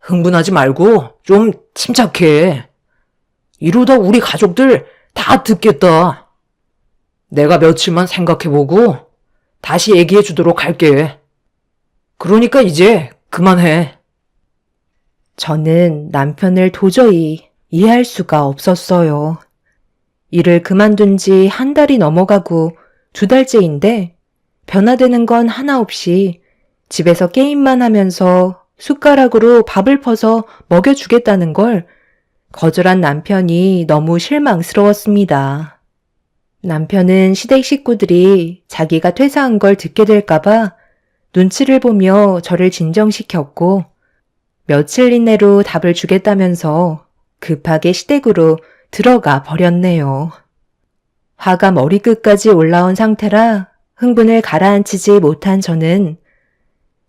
흥분하지 말고 좀 침착해. 이러다 우리 가족들 다 듣겠다. 내가 며칠만 생각해보고 다시 얘기해 주도록 할게. 그러니까 이제 그만해. 저는 남편을 도저히 이해할 수가 없었어요. 일을 그만둔 지 한 달이 넘어가고 2달째인데 변화되는 건 하나 없이 집에서 게임만 하면서 숟가락으로 밥을 퍼서 먹여주겠다는 걸 거절한 남편이 너무 실망스러웠습니다. 남편은 시댁 식구들이 자기가 퇴사한 걸 듣게 될까봐 눈치를 보며 저를 진정시켰고 며칠 이내로 답을 주겠다면서 급하게 시댁으로 들어가 버렸네요. 화가 머리끝까지 올라온 상태라 흥분을 가라앉히지 못한 저는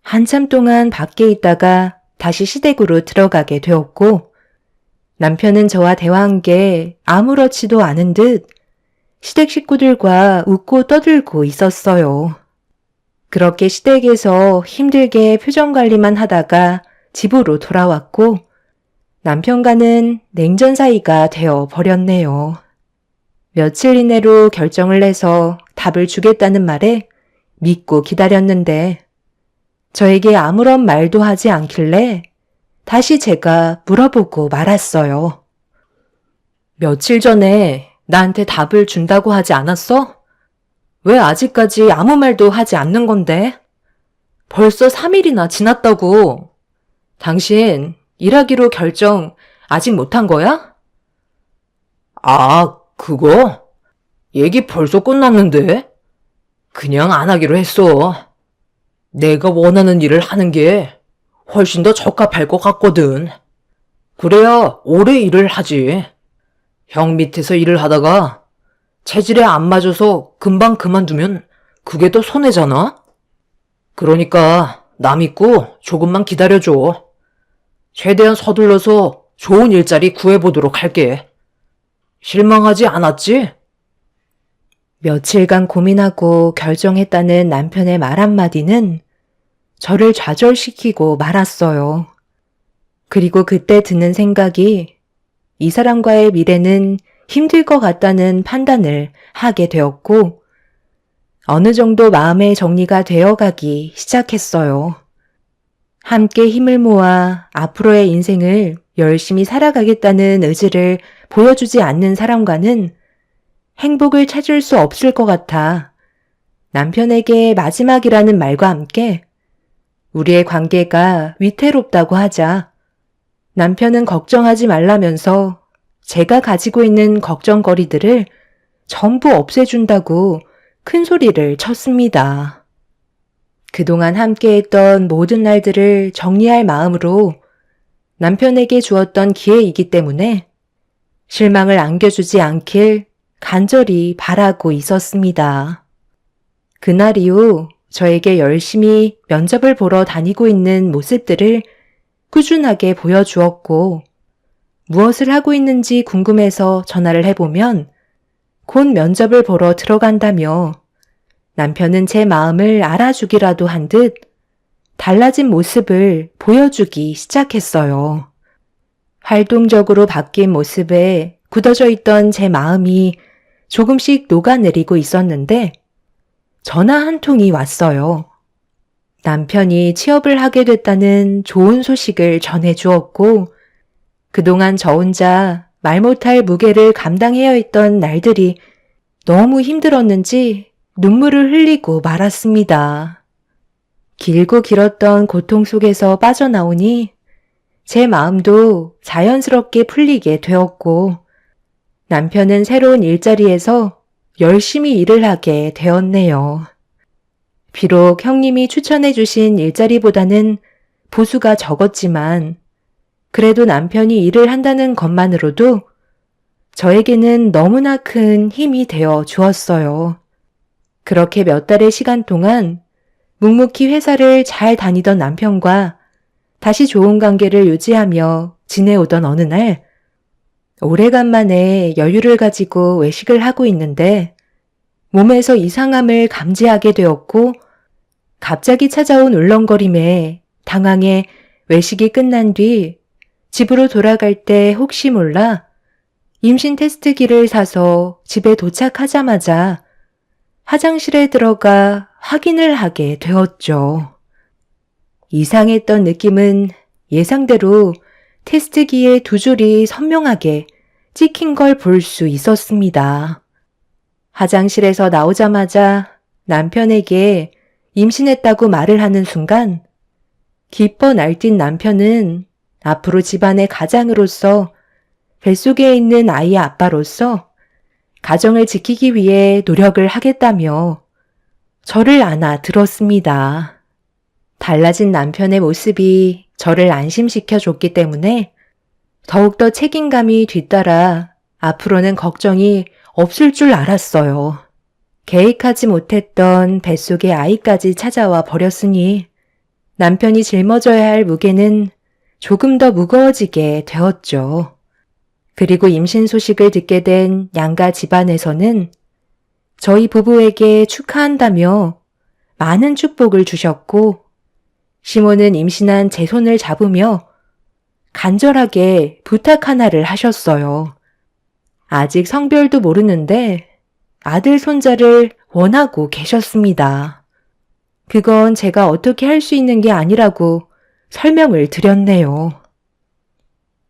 한참 동안 밖에 있다가 다시 시댁으로 들어가게 되었고 남편은 저와 대화한 게 아무렇지도 않은 듯 시댁 식구들과 웃고 떠들고 있었어요. 그렇게 시댁에서 힘들게 표정 관리만 하다가 집으로 돌아왔고 남편과는 냉전 사이가 되어 버렸네요. 며칠 이내로 결정을 해서 답을 주겠다는 말에 믿고 기다렸는데 저에게 아무런 말도 하지 않길래 다시 제가 물어보고 말았어요. 며칠 전에 나한테 답을 준다고 하지 않았어? 왜 아직까지 아무 말도 하지 않는 건데? 벌써 3일이나 지났다고. 당신 일하기로 결정 아직 못한 거야? 아, 그거? 얘기 벌써 끝났는데? 그냥 안 하기로 했어. 내가 원하는 일을 하는 게 훨씬 더 적합할 것 같거든. 그래야 오래 일을 하지. 형 밑에서 일을 하다가 체질에 안 맞아서 금방 그만두면 그게 더 손해잖아? 그러니까 나 믿고 조금만 기다려줘. 최대한 서둘러서 좋은 일자리 구해보도록 할게. 실망하지 않았지? 며칠간 고민하고 결정했다는 남편의 말 한마디는 저를 좌절시키고 말았어요. 그리고 그때 드는 생각이 이 사람과의 미래는 힘들 것 같다는 판단을 하게 되었고 어느 정도 마음의 정리가 되어가기 시작했어요. 함께 힘을 모아 앞으로의 인생을 열심히 살아가겠다는 의지를 보여주지 않는 사람과는 행복을 찾을 수 없을 것 같아 남편에게 마지막이라는 말과 함께 우리의 관계가 위태롭다고 하자 남편은 걱정하지 말라면서 제가 가지고 있는 걱정거리들을 전부 없애준다고 큰 소리를 쳤습니다. 그동안 함께했던 모든 날들을 정리할 마음으로 남편에게 주었던 기회이기 때문에 실망을 안겨주지 않길 간절히 바라고 있었습니다. 그날 이후 저에게 열심히 면접을 보러 다니고 있는 모습들을 꾸준하게 보여주었고 무엇을 하고 있는지 궁금해서 전화를 해보면 곧 면접을 보러 들어간다며 남편은 제 마음을 알아주기라도 한 듯 달라진 모습을 보여주기 시작했어요. 활동적으로 바뀐 모습에 굳어져 있던 제 마음이 조금씩 녹아내리고 있었는데 전화 한 통이 왔어요. 남편이 취업을 하게 됐다는 좋은 소식을 전해주었고 그동안 저 혼자 말 못할 무게를 감당해야 했던 날들이 너무 힘들었는지 눈물을 흘리고 말았습니다. 길고 길었던 고통 속에서 빠져나오니 제 마음도 자연스럽게 풀리게 되었고 남편은 새로운 일자리에서 열심히 일을 하게 되었네요. 비록 형님이 추천해 주신 일자리보다는 보수가 적었지만 그래도 남편이 일을 한다는 것만으로도 저에게는 너무나 큰 힘이 되어 주었어요. 그렇게 몇 달의 시간 동안 묵묵히 회사를 잘 다니던 남편과 다시 좋은 관계를 유지하며 지내오던 어느 날, 오래간만에 여유를 가지고 외식을 하고 있는데 몸에서 이상함을 감지하게 되었고 갑자기 찾아온 울렁거림에 당황해 외식이 끝난 뒤 집으로 돌아갈 때 혹시 몰라 임신 테스트기를 사서 집에 도착하자마자 화장실에 들어가 확인을 하게 되었죠. 이상했던 느낌은 예상대로 테스트기의 두 줄이 선명하게 찍힌 걸 볼 수 있었습니다. 화장실에서 나오자마자 남편에게 임신했다고 말을 하는 순간 기뻐 날뛴 남편은 앞으로 집안의 가장으로서 뱃속에 있는 아이의 아빠로서 가정을 지키기 위해 노력을 하겠다며 저를 안아 들었습니다. 달라진 남편의 모습이 저를 안심시켜 줬기 때문에 더욱더 책임감이 뒤따라 앞으로는 걱정이 없을 줄 알았어요. 계획하지 못했던 뱃속의 아이까지 찾아와 버렸으니 남편이 짊어져야 할 무게는 조금 더 무거워지게 되었죠. 그리고 임신 소식을 듣게 된 양가 집안에서는 저희 부부에게 축하한다며 많은 축복을 주셨고 시모는 임신한 제 손을 잡으며 간절하게 부탁 하나를 하셨어요. 아직 성별도 모르는데 아들 손자를 원하고 계셨습니다. 그건 제가 어떻게 할 수 있는 게 아니라고 설명을 드렸네요.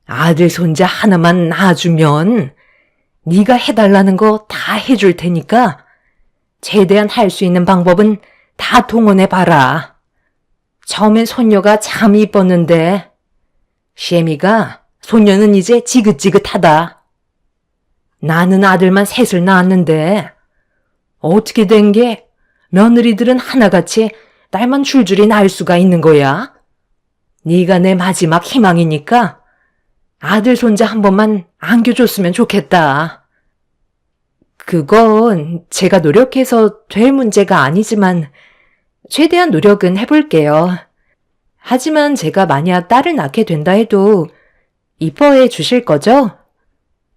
아들 손자 하나만 낳아주면 네가 해달라는 거 다 해줄 테니까 최대한 할 수 있는 방법은 다 동원해봐라. 처음엔 손녀가 참 이뻤는데 셰미가 손녀는 이제 지긋지긋하다. 나는 아들만 셋을 낳았는데 어떻게 된 게 며느리들은 하나같이 딸만 줄줄이 낳을 수가 있는 거야? 네가 내 마지막 희망이니까 아들 손자 한 번만 안겨줬으면 좋겠다. 그건 제가 노력해서 될 문제가 아니지만 최대한 노력은 해볼게요. 하지만 제가 만약 딸을 낳게 된다 해도 이뻐해 주실 거죠?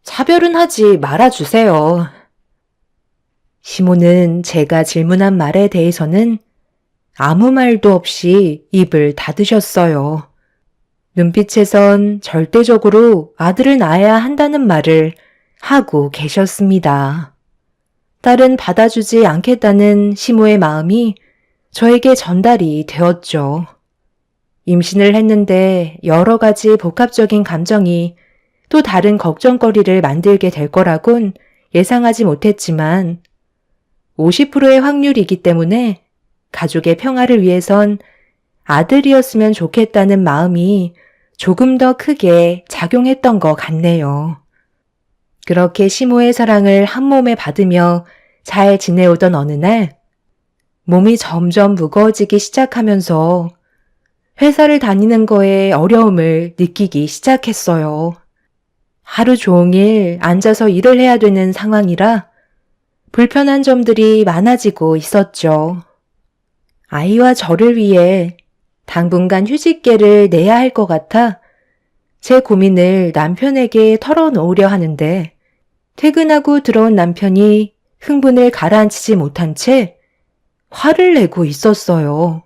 차별은 하지 말아주세요. 시모는 제가 질문한 말에 대해서는 아무 말도 없이 입을 닫으셨어요. 눈빛에선 절대적으로 아들을 낳아야 한다는 말을 하고 계셨습니다. 딸은 받아주지 않겠다는 시모의 마음이 저에게 전달이 되었죠. 임신을 했는데 여러 가지 복합적인 감정이 또 다른 걱정거리를 만들게 될 거라곤 예상하지 못했지만 50%의 확률이기 때문에 가족의 평화를 위해선 아들이었으면 좋겠다는 마음이 조금 더 크게 작용했던 것 같네요. 그렇게 시모의 사랑을 한 몸에 받으며 잘 지내오던 어느 날 몸이 점점 무거워지기 시작하면서 회사를 다니는 거에 어려움을 느끼기 시작했어요. 하루 종일 앉아서 일을 해야 되는 상황이라 불편한 점들이 많아지고 있었죠. 아이와 저를 위해 당분간 휴직계를 내야 할 것 같아 제 고민을 남편에게 털어놓으려 하는데 퇴근하고 들어온 남편이 흥분을 가라앉히지 못한 채 화를 내고 있었어요.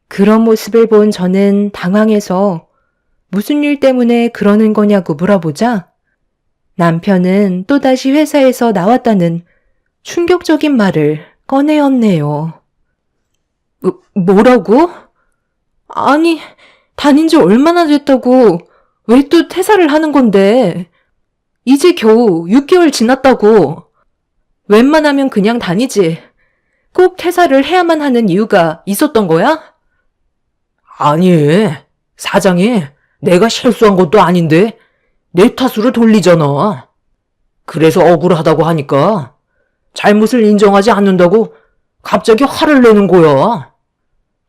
그런 모습을 본 저는 당황해서 무슨 일 때문에 그러는 거냐고 물어보자 남편은 또다시 회사에서 나왔다는 충격적인 말을 꺼내었네요. 뭐라고? 아니, 다닌 지 얼마나 됐다고 왜 또 퇴사를 하는 건데? 이제 겨우 6개월 지났다고. 웬만하면 그냥 다니지. 꼭 퇴사를 해야만 하는 이유가 있었던 거야? 아니, 사장이 내가 실수한 것도 아닌데 내 탓으로 돌리잖아. 그래서 억울하다고 하니까 잘못을 인정하지 않는다고 갑자기 화를 내는 거야.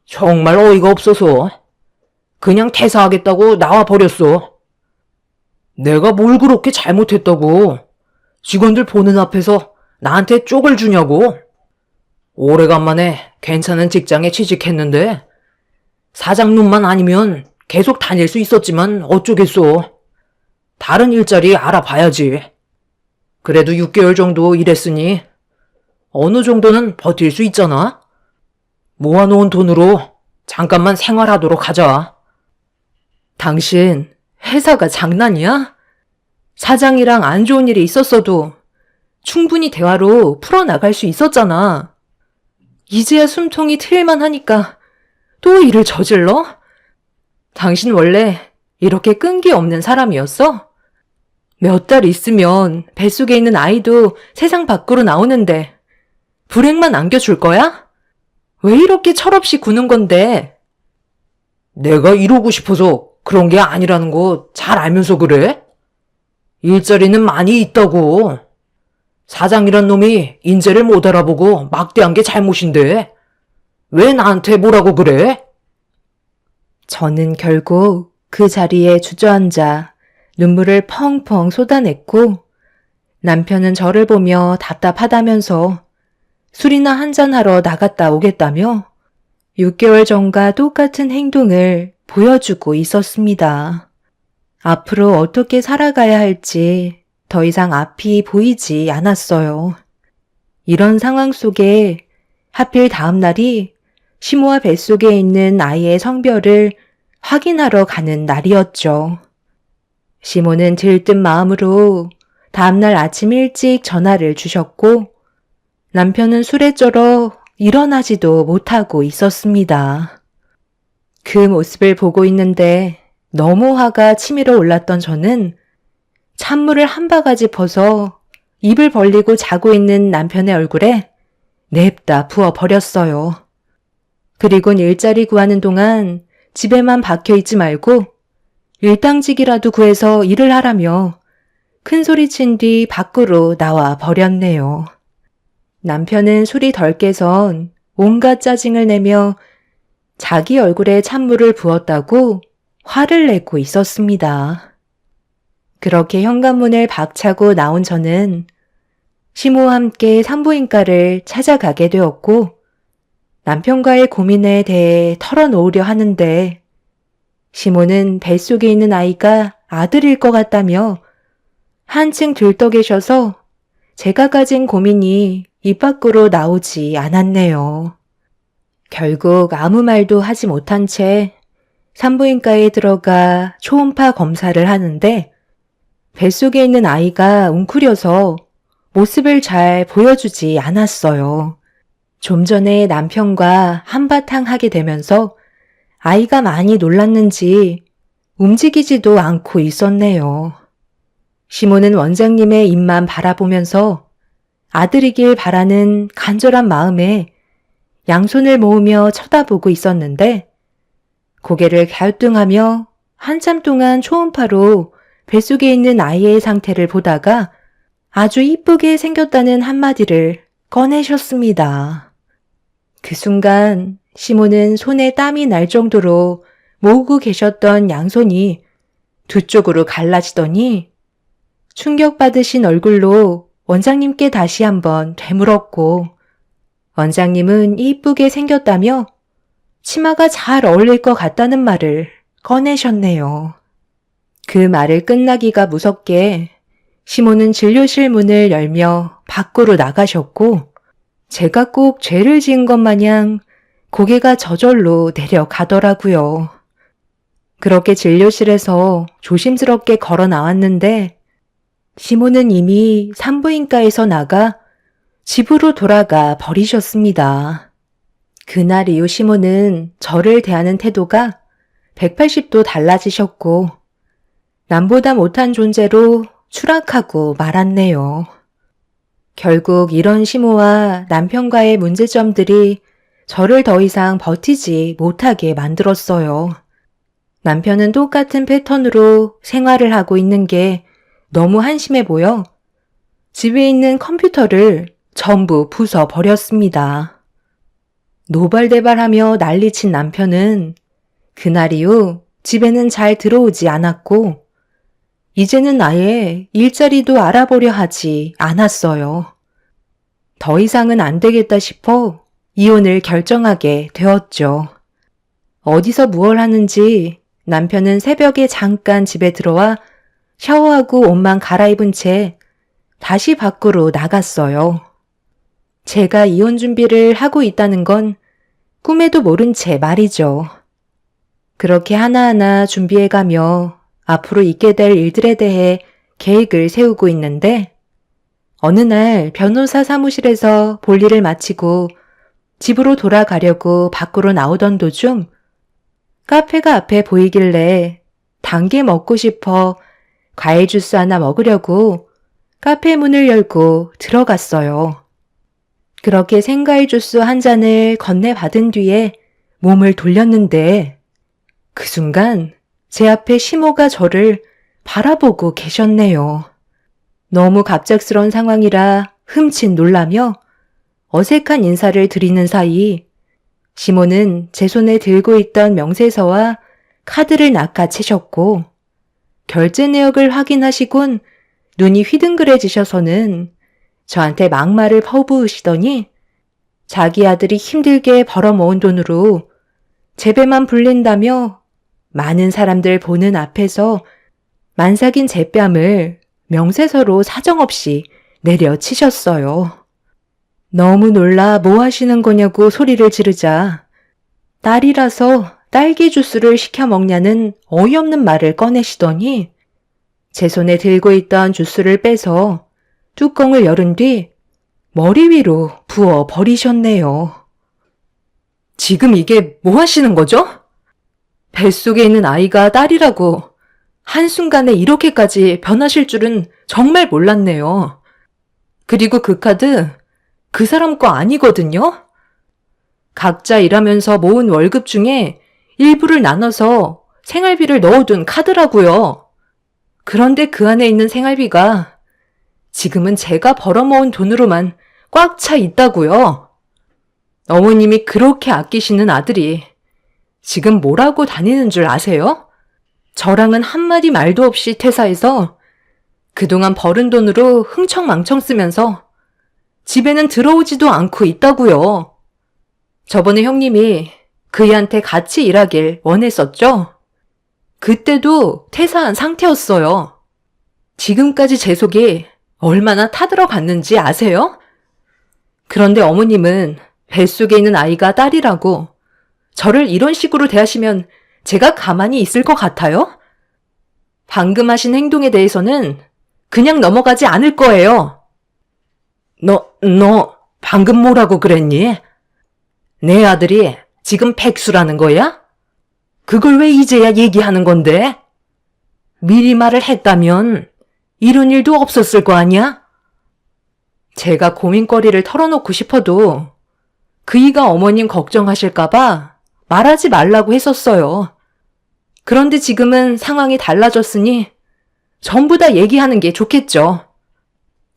정말 어이가 없어서 그냥 퇴사하겠다고 나와버렸어. 내가 뭘 그렇게 잘못했다고 직원들 보는 앞에서 나한테 쪽을 주냐고. 오래간만에 괜찮은 직장에 취직했는데 사장 눈만 아니면 계속 다닐 수 있었지만 어쩌겠소. 다른 일자리 알아봐야지. 그래도 6개월 정도 일했으니 어느 정도는 버틸 수 있잖아. 모아놓은 돈으로 잠깐만 생활하도록 하자. 당신 회사가 장난이야? 사장이랑 안 좋은 일이 있었어도 충분히 대화로 풀어나갈 수 있었잖아. 이제야 숨통이 트일만 하니까 또 일을 저질러? 당신 원래 이렇게 끈기 없는 사람이었어? 몇 달 있으면 뱃속에 있는 아이도 세상 밖으로 나오는데 불행만 안겨줄 거야? 왜 이렇게 철없이 구는 건데? 내가 이러고 싶어서 그런 게 아니라는 거 잘 알면서 그래? 일자리는 많이 있다고. 사장이란 놈이 인재를 못 알아보고 막대한 게 잘못인데 왜 나한테 뭐라고 그래? 저는 결국 그 자리에 주저앉아 눈물을 펑펑 쏟아냈고 남편은 저를 보며 답답하다면서 술이나 한잔하러 나갔다 오겠다며 6개월 전과 똑같은 행동을 보여주고 있었습니다. 앞으로 어떻게 살아가야 할지 더 이상 앞이 보이지 않았어요. 이런 상황 속에 하필 다음 날이 시모와 뱃속에 있는 아이의 성별을 확인하러 가는 날이었죠. 시모는 들뜬 마음으로 다음날 아침 일찍 전화를 주셨고 남편은 술에 쩔어 일어나지도 못하고 있었습니다. 그 모습을 보고 있는데 너무 화가 치밀어 올랐던 저는 찬물을 한 바가지 퍼서 입을 벌리고 자고 있는 남편의 얼굴에 냅다 부어버렸어요. 그리곤 일자리 구하는 동안 집에만 박혀있지 말고 일당직이라도 구해서 일을 하라며 큰 소리친 뒤 밖으로 나와 버렸네요. 남편은 술이 덜 깨선 온갖 짜증을 내며 자기 얼굴에 찬물을 부었다고 화를 내고 있었습니다. 그렇게 현관문을 박차고 나온 저는 시모와 함께 산부인과를 찾아가게 되었고 남편과의 고민에 대해 털어놓으려 하는데 시모는 뱃속에 있는 아이가 아들일 것 같다며 한층 들떠 계셔서 제가 가진 고민이 입 밖으로 나오지 않았네요. 결국 아무 말도 하지 못한 채 산부인과에 들어가 초음파 검사를 하는데 뱃속에 있는 아이가 웅크려서 모습을 잘 보여주지 않았어요. 좀 전에 남편과 한바탕 하게 되면서 아이가 많이 놀랐는지 움직이지도 않고 있었네요. 시모는 원장님의 입만 바라보면서 아들이길 바라는 간절한 마음에 양손을 모으며 쳐다보고 있었는데 고개를 갸우뚱하며 한참 동안 초음파로 뱃속에 있는 아이의 상태를 보다가 아주 이쁘게 생겼다는 한마디를 꺼내셨습니다. 그 순간 시모는 손에 땀이 날 정도로 모으고 계셨던 양손이 두 쪽으로 갈라지더니 충격받으신 얼굴로 원장님께 다시 한번 되물었고 원장님은 이쁘게 생겼다며 치마가 잘 어울릴 것 같다는 말을 꺼내셨네요. 그 말을 끝나기가 무섭게 시모는 진료실 문을 열며 밖으로 나가셨고 제가 꼭 죄를 지은 것 마냥 고개가 저절로 내려가더라고요. 그렇게 진료실에서 조심스럽게 걸어 나왔는데 시모는 이미 산부인과에서 나가 집으로 돌아가 버리셨습니다. 그날 이후 시모는 저를 대하는 태도가 180도 달라지셨고 남보다 못한 존재로 추락하고 말았네요. 결국 이런 시모와 남편과의 문제점들이 저를 더 이상 버티지 못하게 만들었어요. 남편은 똑같은 패턴으로 생활을 하고 있는 게 너무 한심해 보여 집에 있는 컴퓨터를 전부 부숴버렸습니다. 노발대발하며 난리친 남편은 그날 이후 집에는 잘 들어오지 않았고 이제는 아예 일자리도 알아보려 하지 않았어요. 더 이상은 안 되겠다 싶어 이혼을 결정하게 되었죠. 어디서 무얼 하는지 남편은 새벽에 잠깐 집에 들어와 샤워하고 옷만 갈아입은 채 다시 밖으로 나갔어요. 제가 이혼 준비를 하고 있다는 건 꿈에도 모른 채 말이죠. 그렇게 하나하나 준비해가며 앞으로 있게 될 일들에 대해 계획을 세우고 있는데 어느 날 변호사 사무실에서 볼일을 마치고 집으로 돌아가려고 밖으로 나오던 도중 카페가 앞에 보이길래 단 게 먹고 싶어 과일 주스 하나 먹으려고 카페 문을 열고 들어갔어요. 그렇게 생과일 주스 한 잔을 건네받은 뒤에 몸을 돌렸는데 그 순간 제 앞에 시모가 저를 바라보고 계셨네요. 너무 갑작스러운 상황이라 흠칫 놀라며 어색한 인사를 드리는 사이 시모는 제 손에 들고 있던 명세서와 카드를 낚아채셨고 결제 내역을 확인하시곤 눈이 휘둥그레지셔서는 저한테 막말을 퍼부으시더니 자기 아들이 힘들게 벌어모은 돈으로 제 배만 불린다며 많은 사람들 보는 앞에서 만삭인 제 뺨을 명세서로 사정없이 내려치셨어요. 너무 놀라 뭐 하시는 거냐고 소리를 지르자 딸이라서 딸기 주스를 시켜 먹냐는 어이없는 말을 꺼내시더니 제 손에 들고 있던 주스를 빼서 뚜껑을 열은 뒤 머리 위로 부어 버리셨네요. 지금 이게 뭐 하시는 거죠? 뱃속에 있는 아이가 딸이라고 한순간에 이렇게까지 변하실 줄은 정말 몰랐네요. 그리고 그 카드 그 사람 거 아니거든요? 각자 일하면서 모은 월급 중에 일부를 나눠서 생활비를 넣어둔 카드라고요. 그런데 그 안에 있는 생활비가 지금은 제가 벌어모은 돈으로만 꽉 차 있다고요. 어머님이 그렇게 아끼시는 아들이 지금 뭐라고 다니는 줄 아세요? 저랑은 한마디 말도 없이 퇴사해서 그동안 벌은 돈으로 흥청망청 쓰면서 집에는 들어오지도 않고 있다고요. 저번에 형님이 그이한테 같이 일하길 원했었죠? 그때도 퇴사한 상태였어요. 지금까지 제 속이 얼마나 타들어갔는지 아세요? 그런데 어머님은 뱃속에 있는 아이가 딸이라고 저를 이런 식으로 대하시면 제가 가만히 있을 것 같아요? 방금 하신 행동에 대해서는 그냥 넘어가지 않을 거예요. 너 방금 뭐라고 그랬니? 내 아들이 지금 백수라는 거야? 그걸 왜 이제야 얘기하는 건데? 미리 말을 했다면 이런 일도 없었을 거 아니야? 제가 고민거리를 털어놓고 싶어도 그이가 어머님 걱정하실까봐 말하지 말라고 했었어요. 그런데 지금은 상황이 달라졌으니 전부 다 얘기하는 게 좋겠죠.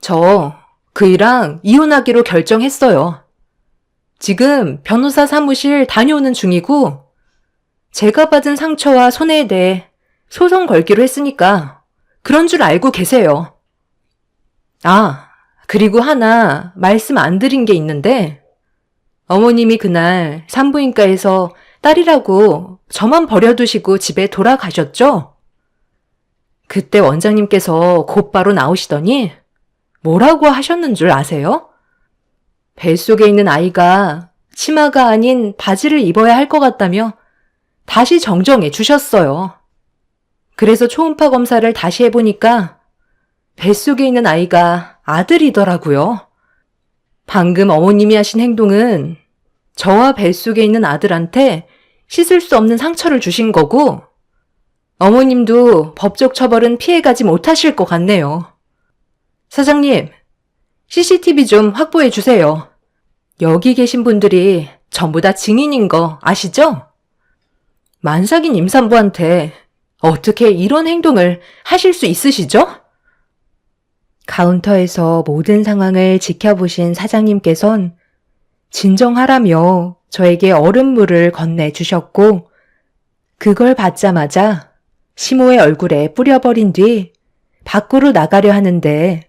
저 그이랑 이혼하기로 결정했어요. 지금 변호사 사무실 다녀오는 중이고 제가 받은 상처와 손해에 대해 소송 걸기로 했으니까 그런 줄 알고 계세요. 아, 그리고 하나 말씀 안 드린 게 있는데 어머님이 그날 산부인과에서 딸이라고 저만 버려두시고 집에 돌아가셨죠? 그때 원장님께서 곧바로 나오시더니 뭐라고 하셨는 줄 아세요? 뱃속에 있는 아이가 치마가 아닌 바지를 입어야 할 것 같다며 다시 정정해 주셨어요. 그래서 초음파 검사를 다시 해보니까 뱃속에 있는 아이가 아들이더라고요. 방금 어머님이 하신 행동은 저와 뱃속에 있는 아들한테 씻을 수 없는 상처를 주신 거고 어머님도 법적 처벌은 피해가지 못하실 것 같네요. 사장님, CCTV 좀 확보해 주세요. 여기 계신 분들이 전부 다 증인인 거 아시죠? 만삭인 임산부한테 어떻게 이런 행동을 하실 수 있으시죠? 카운터에서 모든 상황을 지켜보신 사장님께선 진정하라며 저에게 얼음물을 건네주셨고 그걸 받자마자 시모의 얼굴에 뿌려버린 뒤 밖으로 나가려 하는데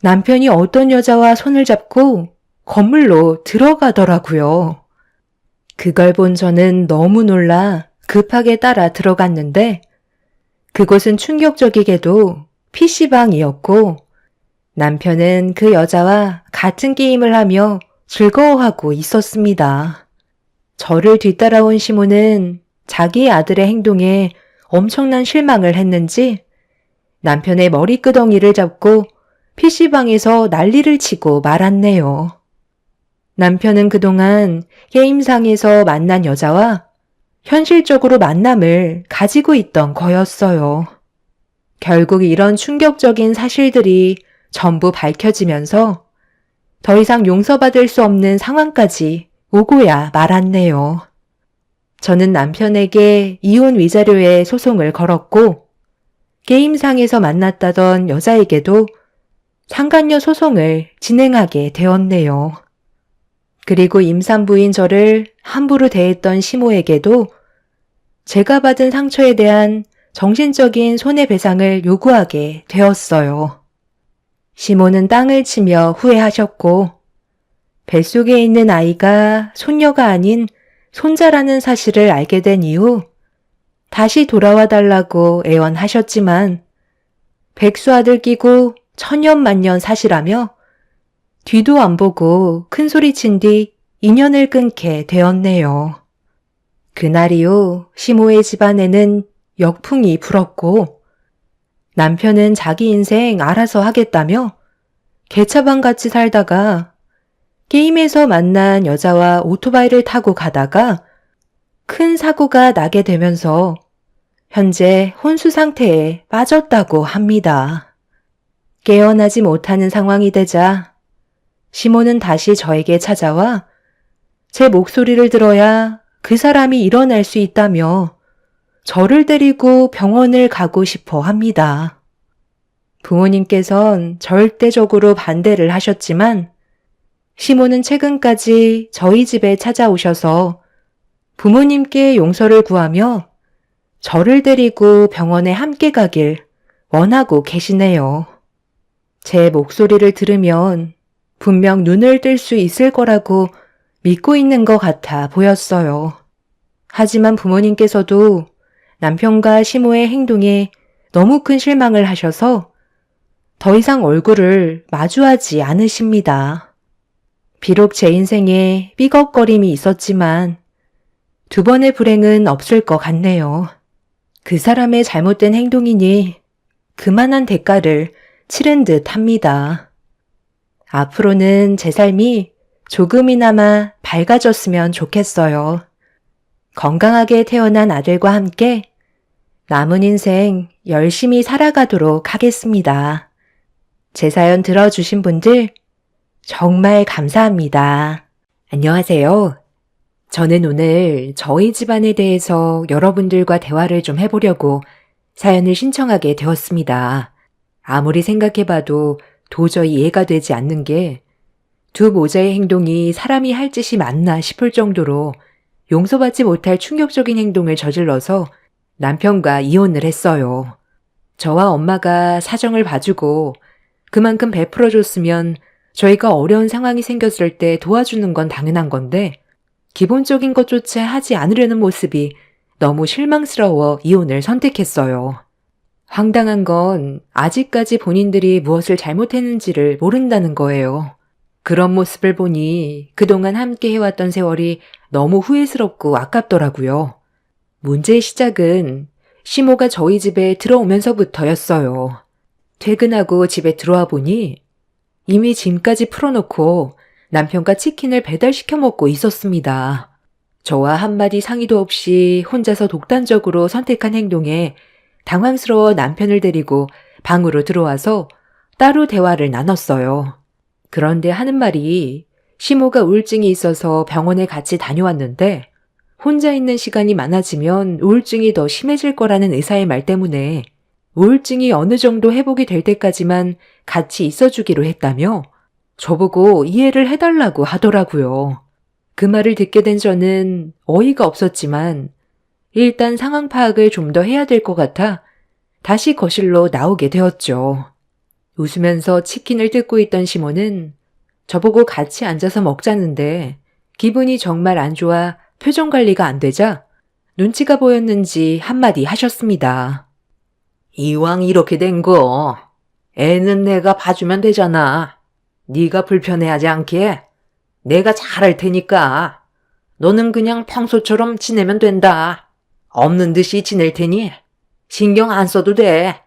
남편이 어떤 여자와 손을 잡고 건물로 들어가더라고요. 그걸 본 저는 너무 놀라 급하게 따라 들어갔는데 그곳은 충격적이게도 PC방이었고 남편은 그 여자와 같은 게임을 하며 즐거워하고 있었습니다. 저를 뒤따라온 시모는 자기 아들의 행동에 엄청난 실망을 했는지 남편의 머리끄덩이를 잡고 PC방에서 난리를 치고 말았네요. 남편은 그동안 게임상에서 만난 여자와 현실적으로 만남을 가지고 있던 거였어요. 결국 이런 충격적인 사실들이 전부 밝혀지면서 더 이상 용서받을 수 없는 상황까지 오고야 말았네요. 저는 남편에게 이혼 위자료에 소송을 걸었고 게임상에서 만났다던 여자에게도 상간녀 소송을 진행하게 되었네요. 그리고 임산부인 저를 함부로 대했던 시모에게도 제가 받은 상처에 대한 정신적인 손해배상을 요구하게 되었어요. 시모는 땅을 치며 후회하셨고 뱃속에 있는 아이가 손녀가 아닌 손자라는 사실을 알게 된 이후 다시 돌아와 달라고 애원하셨지만 백수아들 끼고 천년만년 사시라며 뒤도 안 보고 큰 소리친 뒤 인연을 끊게 되었네요. 그날 이후 시모의 집안에는 역풍이 불었고 남편은 자기 인생 알아서 하겠다며 개차반같이 살다가 게임에서 만난 여자와 오토바이를 타고 가다가 큰 사고가 나게 되면서 현재 혼수 상태에 빠졌다고 합니다. 깨어나지 못하는 상황이 되자 시모는 다시 저에게 찾아와 제 목소리를 들어야 그 사람이 일어날 수 있다며 저를 데리고 병원을 가고 싶어 합니다. 부모님께선 절대적으로 반대를 하셨지만 시모는 최근까지 저희 집에 찾아오셔서 부모님께 용서를 구하며 저를 데리고 병원에 함께 가길 원하고 계시네요. 제 목소리를 들으면 분명 눈을 뜰 수 있을 거라고 믿고 있는 것 같아 보였어요. 하지만 부모님께서도 남편과 시모의 행동에 너무 큰 실망을 하셔서 더 이상 얼굴을 마주하지 않으십니다. 비록 제 인생에 삐걱거림이 있었지만 두 번의 불행은 없을 것 같네요. 그 사람의 잘못된 행동이니 그만한 대가를 치른 듯 합니다. 앞으로는 제 삶이 조금이나마 밝아졌으면 좋겠어요. 건강하게 태어난 아들과 함께 남은 인생 열심히 살아가도록 하겠습니다. 제 사연 들어주신 분들 정말 감사합니다. 안녕하세요. 저는 오늘 저희 집안에 대해서 여러분들과 대화를 좀 해보려고 사연을 신청하게 되었습니다. 아무리 생각해봐도 도저히 이해가 되지 않는 게 두 모자의 행동이 사람이 할 짓이 맞나 싶을 정도로 용서받지 못할 충격적인 행동을 저질러서 남편과 이혼을 했어요. 저와 엄마가 사정을 봐주고 그만큼 베풀어줬으면 저희가 어려운 상황이 생겼을 때 도와주는 건 당연한 건데 기본적인 것조차 하지 않으려는 모습이 너무 실망스러워 이혼을 선택했어요. 황당한 건 아직까지 본인들이 무엇을 잘못했는지를 모른다는 거예요. 그런 모습을 보니 그동안 함께 해왔던 세월이 너무 후회스럽고 아깝더라고요. 문제의 시작은 시모가 저희 집에 들어오면서부터였어요. 퇴근하고 집에 들어와 보니 이미 짐까지 풀어놓고 남편과 치킨을 배달시켜 먹고 있었습니다. 저와 한마디 상의도 없이 혼자서 독단적으로 선택한 행동에 당황스러워 남편을 데리고 방으로 들어와서 따로 대화를 나눴어요. 그런데 하는 말이 시모가 우울증이 있어서 병원에 같이 다녀왔는데 혼자 있는 시간이 많아지면 우울증이 더 심해질 거라는 의사의 말 때문에 우울증이 어느 정도 회복이 될 때까지만 같이 있어주기로 했다며 저보고 이해를 해달라고 하더라고요. 그 말을 듣게 된 저는 어이가 없었지만 일단 상황 파악을 좀 더 해야 될 것 같아 다시 거실로 나오게 되었죠. 웃으면서 치킨을 뜯고 있던 시모는 저보고 같이 앉아서 먹자는데 기분이 정말 안 좋아 표정 관리가 안 되자 눈치가 보였는지 한마디 하셨습니다. 이왕 이렇게 된 거, 애는 내가 봐주면 되잖아. 네가 불편해하지 않게 내가 잘할 테니까 너는 그냥 평소처럼 지내면 된다. 없는 듯이 지낼 테니 신경 안 써도 돼.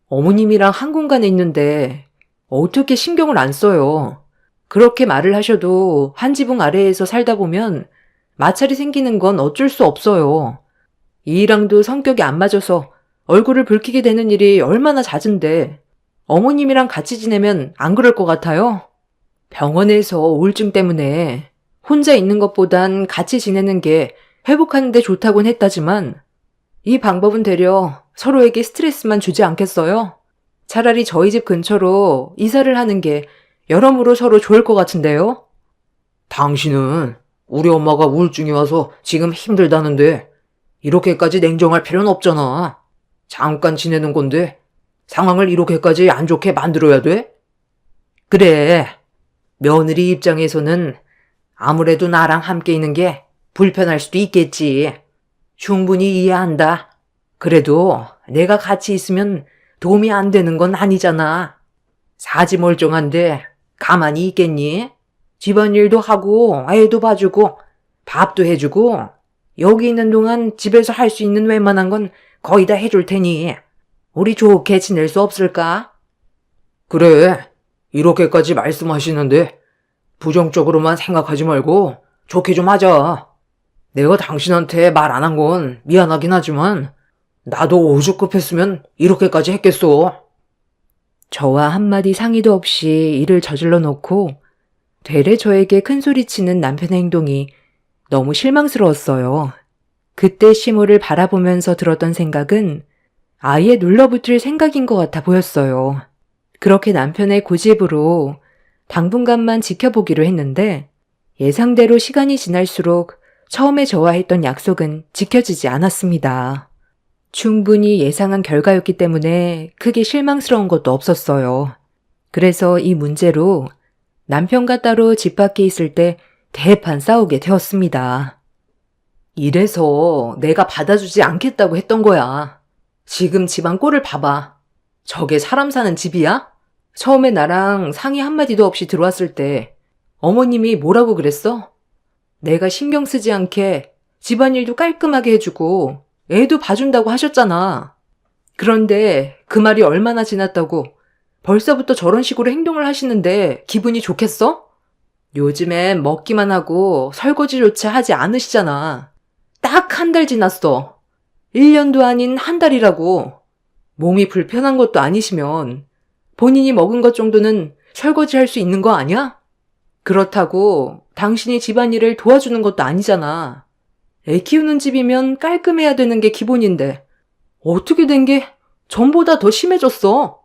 어머님이랑 한 공간에 있는데 어떻게 신경을 안 써요. 그렇게 말을 하셔도 한 지붕 아래에서 살다 보면 마찰이 생기는 건 어쩔 수 없어요. 이랑도 성격이 안 맞아서 얼굴을 붉히게 되는 일이 얼마나 잦은데 어머님이랑 같이 지내면 안 그럴 것 같아요? 병원에서 우울증 때문에 혼자 있는 것보단 같이 지내는 게 회복하는 데 좋다곤 했다지만 이 방법은 되려 서로에게 스트레스만 주지 않겠어요? 차라리 저희 집 근처로 이사를 하는 게 여러모로 서로 좋을 것 같은데요? 당신은 우리 엄마가 우울증이 와서 지금 힘들다는데 이렇게까지 냉정할 필요는 없잖아. 잠깐 지내는 건데 상황을 이렇게까지 안 좋게 만들어야 돼? 그래, 며느리 입장에서는 아무래도 나랑 함께 있는 게 불편할 수도 있겠지. 충분히 이해한다. 그래도 내가 같이 있으면 도움이 안 되는 건 아니잖아. 사지 멀쩡한데 가만히 있겠니? 집안일도 하고 애도 봐주고 밥도 해주고 여기 있는 동안 집에서 할 수 있는 웬만한 건 거의 다 해줄 테니 우리 좋게 지낼 수 없을까? 그래, 이렇게까지 말씀하시는데 부정적으로만 생각하지 말고 좋게 좀 하자. 내가 당신한테 말 안 한 건 미안하긴 하지만 나도 오죽급했으면 이렇게까지 했겠어. 저와 한마디 상의도 없이 일을 저질러 놓고 되레 저에게 큰소리치는 남편의 행동이 너무 실망스러웠어요. 그때 시모를 바라보면서 들었던 생각은 아예 눌러붙을 생각인 것 같아 보였어요. 그렇게 남편의 고집으로 당분간만 지켜보기로 했는데 예상대로 시간이 지날수록 처음에 저와 했던 약속은 지켜지지 않았습니다. 충분히 예상한 결과였기 때문에 크게 실망스러운 것도 없었어요. 그래서 이 문제로 남편과 따로 집 밖에 있을 때 대판 싸우게 되었습니다. 이래서 내가 받아주지 않겠다고 했던 거야. 지금 집안 꼴을 봐봐. 저게 사람 사는 집이야? 처음에 나랑 상의 한마디도 없이 들어왔을 때 어머님이 뭐라고 그랬어? 내가 신경 쓰지 않게 집안일도 깔끔하게 해주고 애도 봐준다고 하셨잖아. 그런데 그 말이 얼마나 지났다고 벌써부터 저런 식으로 행동을 하시는데 기분이 좋겠어? 요즘엔 먹기만 하고 설거지조차 하지 않으시잖아. 딱 한 달 지났어. 1년도 아닌 한 달이라고. 몸이 불편한 것도 아니시면 본인이 먹은 것 정도는 설거지할 수 있는 거 아니야? 그렇다고 당신이 집안일을 도와주는 것도 아니잖아. 애 키우는 집이면 깔끔해야 되는 게 기본인데 어떻게 된 게 전보다 더 심해졌어?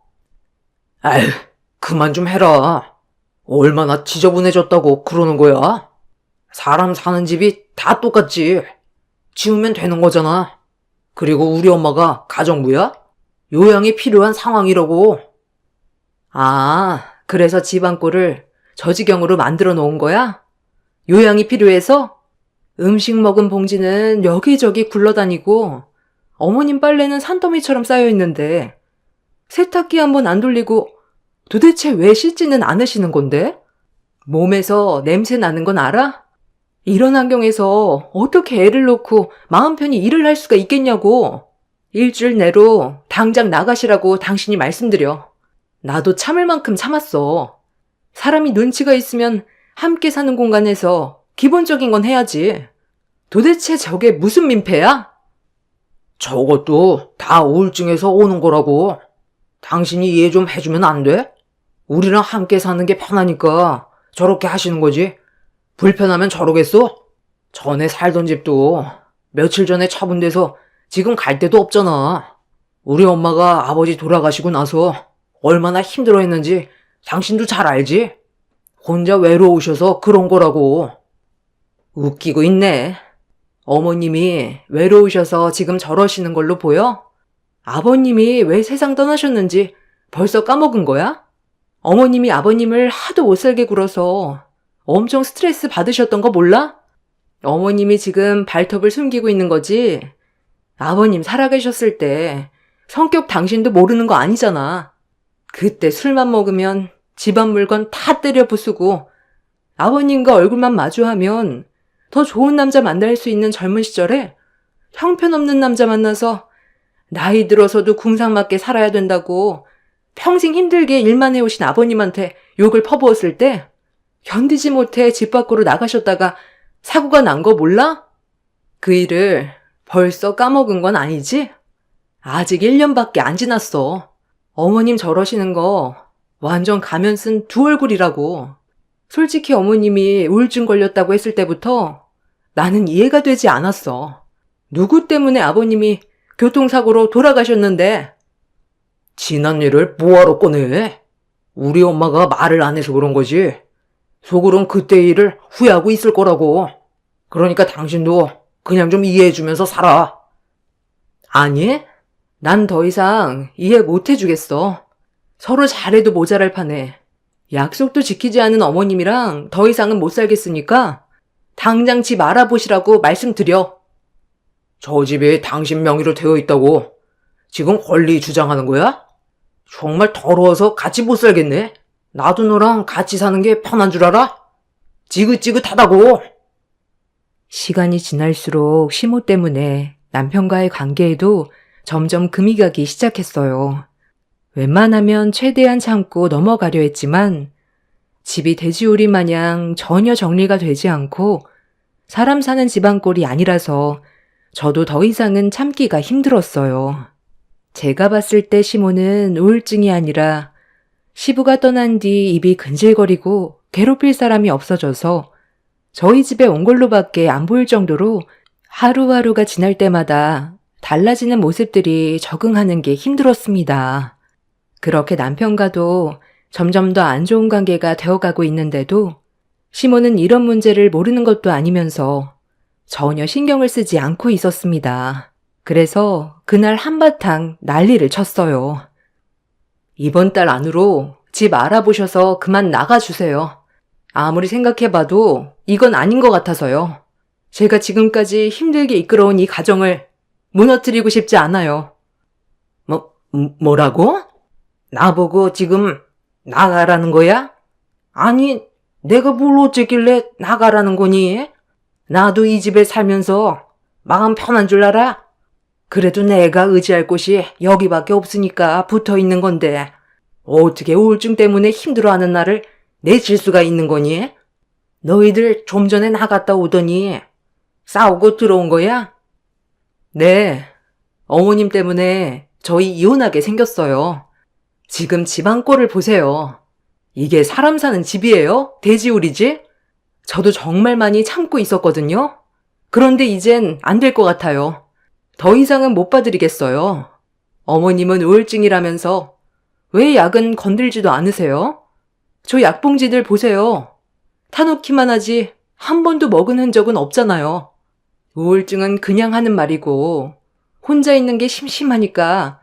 아휴, 그만 좀 해라. 얼마나 지저분해졌다고 그러는 거야? 사람 사는 집이 다 똑같지. 치우면 되는 거잖아. 그리고 우리 엄마가 가정부야? 요양이 필요한 상황이라고. 아, 그래서 집안 꼴을 저 지경으로 만들어 놓은 거야? 요양이 필요해서? 음식 먹은 봉지는 여기저기 굴러다니고 어머님 빨래는 산더미처럼 쌓여 있는데 세탁기 한번 안 돌리고 도대체 왜 씻지는 않으시는 건데? 몸에서 냄새 나는 건 알아? 이런 환경에서 어떻게 애를 놓고 마음 편히 일을 할 수가 있겠냐고. 일주일 내로 당장 나가시라고 당신이 말씀드려. 나도 참을 만큼 참았어. 사람이 눈치가 있으면 함께 사는 공간에서 기본적인 건 해야지. 도대체 저게 무슨 민폐야? 저것도 다 우울증에서 오는 거라고. 당신이 이해 좀 해주면 안 돼? 우리랑 함께 사는 게 편하니까 저렇게 하시는 거지. 불편하면 저러겠어? 전에 살던 집도 며칠 전에 처분돼서 지금 갈 데도 없잖아. 우리 엄마가 아버지 돌아가시고 나서 얼마나 힘들어했는지 당신도 잘 알지? 혼자 외로우셔서 그런 거라고. 웃기고 있네. 어머님이 외로우셔서 지금 저러시는 걸로 보여? 아버님이 왜 세상 떠나셨는지 벌써 까먹은 거야? 어머님이 아버님을 하도 못살게 굴어서 엄청 스트레스 받으셨던 거 몰라? 어머님이 지금 발톱을 숨기고 있는 거지? 아버님 살아계셨을 때 성격 당신도 모르는 거 아니잖아. 그때 술만 먹으면 집안 물건 다 때려 부수고 아버님과 얼굴만 마주하면 더 좋은 남자 만날 수 있는 젊은 시절에 형편없는 남자 만나서 나이 들어서도 궁상맞게 살아야 된다고 평생 힘들게 일만 해오신 아버님한테 욕을 퍼부었을 때 견디지 못해 집 밖으로 나가셨다가 사고가 난 거 몰라? 그 일을 벌써 까먹은 건 아니지? 아직 1년밖에 안 지났어. 어머님 저러시는 거 완전 가면 쓴 두 얼굴이라고. 솔직히 어머님이 우울증 걸렸다고 했을 때부터 나는 이해가 되지 않았어. 누구 때문에 아버님이 교통사고로 돌아가셨는데? 지난 일을 뭐하러 꺼내? 우리 엄마가 말을 안 해서 그런 거지. 속으론 그때 일을 후회하고 있을 거라고. 그러니까 당신도 그냥 좀 이해해주면서 살아. 아니, 난 더 이상 이해 못 해주겠어. 서로 잘해도 모자랄 판에 약속도 지키지 않은 어머님이랑 더 이상은 못 살겠으니까 당장 집 알아보시라고 말씀드려. 저 집이 당신 명의로 되어 있다고 지금 권리 주장하는 거야? 정말 더러워서 같이 못 살겠네. 나도 너랑 같이 사는 게 편한 줄 알아? 지긋지긋하다고. 시간이 지날수록 시모 때문에 남편과의 관계에도 점점 금이 가기 시작했어요. 웬만하면 최대한 참고 넘어가려 했지만 집이 돼지우리 마냥 전혀 정리가 되지 않고 사람 사는 집안 꼴이 아니라서 저도 더 이상은 참기가 힘들었어요. 제가 봤을 때 시모는 우울증이 아니라 시부가 떠난 뒤 입이 근질거리고 괴롭힐 사람이 없어져서 저희 집에 온 걸로밖에 안 보일 정도로 하루하루가 지날 때마다 달라지는 모습들이 적응하는 게 힘들었습니다. 그렇게 남편과도 점점 더 안 좋은 관계가 되어가고 있는데도 시모는 이런 문제를 모르는 것도 아니면서 전혀 신경을 쓰지 않고 있었습니다. 그래서 그날 한바탕 난리를 쳤어요. 이번 달 안으로 집 알아보셔서 그만 나가주세요. 아무리 생각해봐도 이건 아닌 것 같아서요. 제가 지금까지 힘들게 이끌어온 이 가정을 무너뜨리고 싶지 않아요. 뭐라고? 나보고 지금 나가라는 거야? 아니, 내가 뭘 어쨌길래 나가라는 거니? 나도 이 집에 살면서 마음 편한 줄 알아? 그래도 내가 의지할 곳이 여기밖에 없으니까 붙어 있는 건데 어떻게 우울증 때문에 힘들어하는 나를 내칠 수가 있는 거니? 너희들 좀 전에 나갔다 오더니 싸우고 들어온 거야? 네, 어머님 때문에 저희 이혼하게 생겼어요. 지금 집안 꼴을 보세요. 이게 사람 사는 집이에요? 돼지우리지? 저도 정말 많이 참고 있었거든요. 그런데 이젠 안 될 것 같아요. 더 이상은 못 봐드리겠어요. 어머님은 우울증이라면서 왜 약은 건들지도 않으세요? 저 약봉지들 보세요. 타놓기만 하지 한 번도 먹은 흔적은 없잖아요. 우울증은 그냥 하는 말이고 혼자 있는 게 심심하니까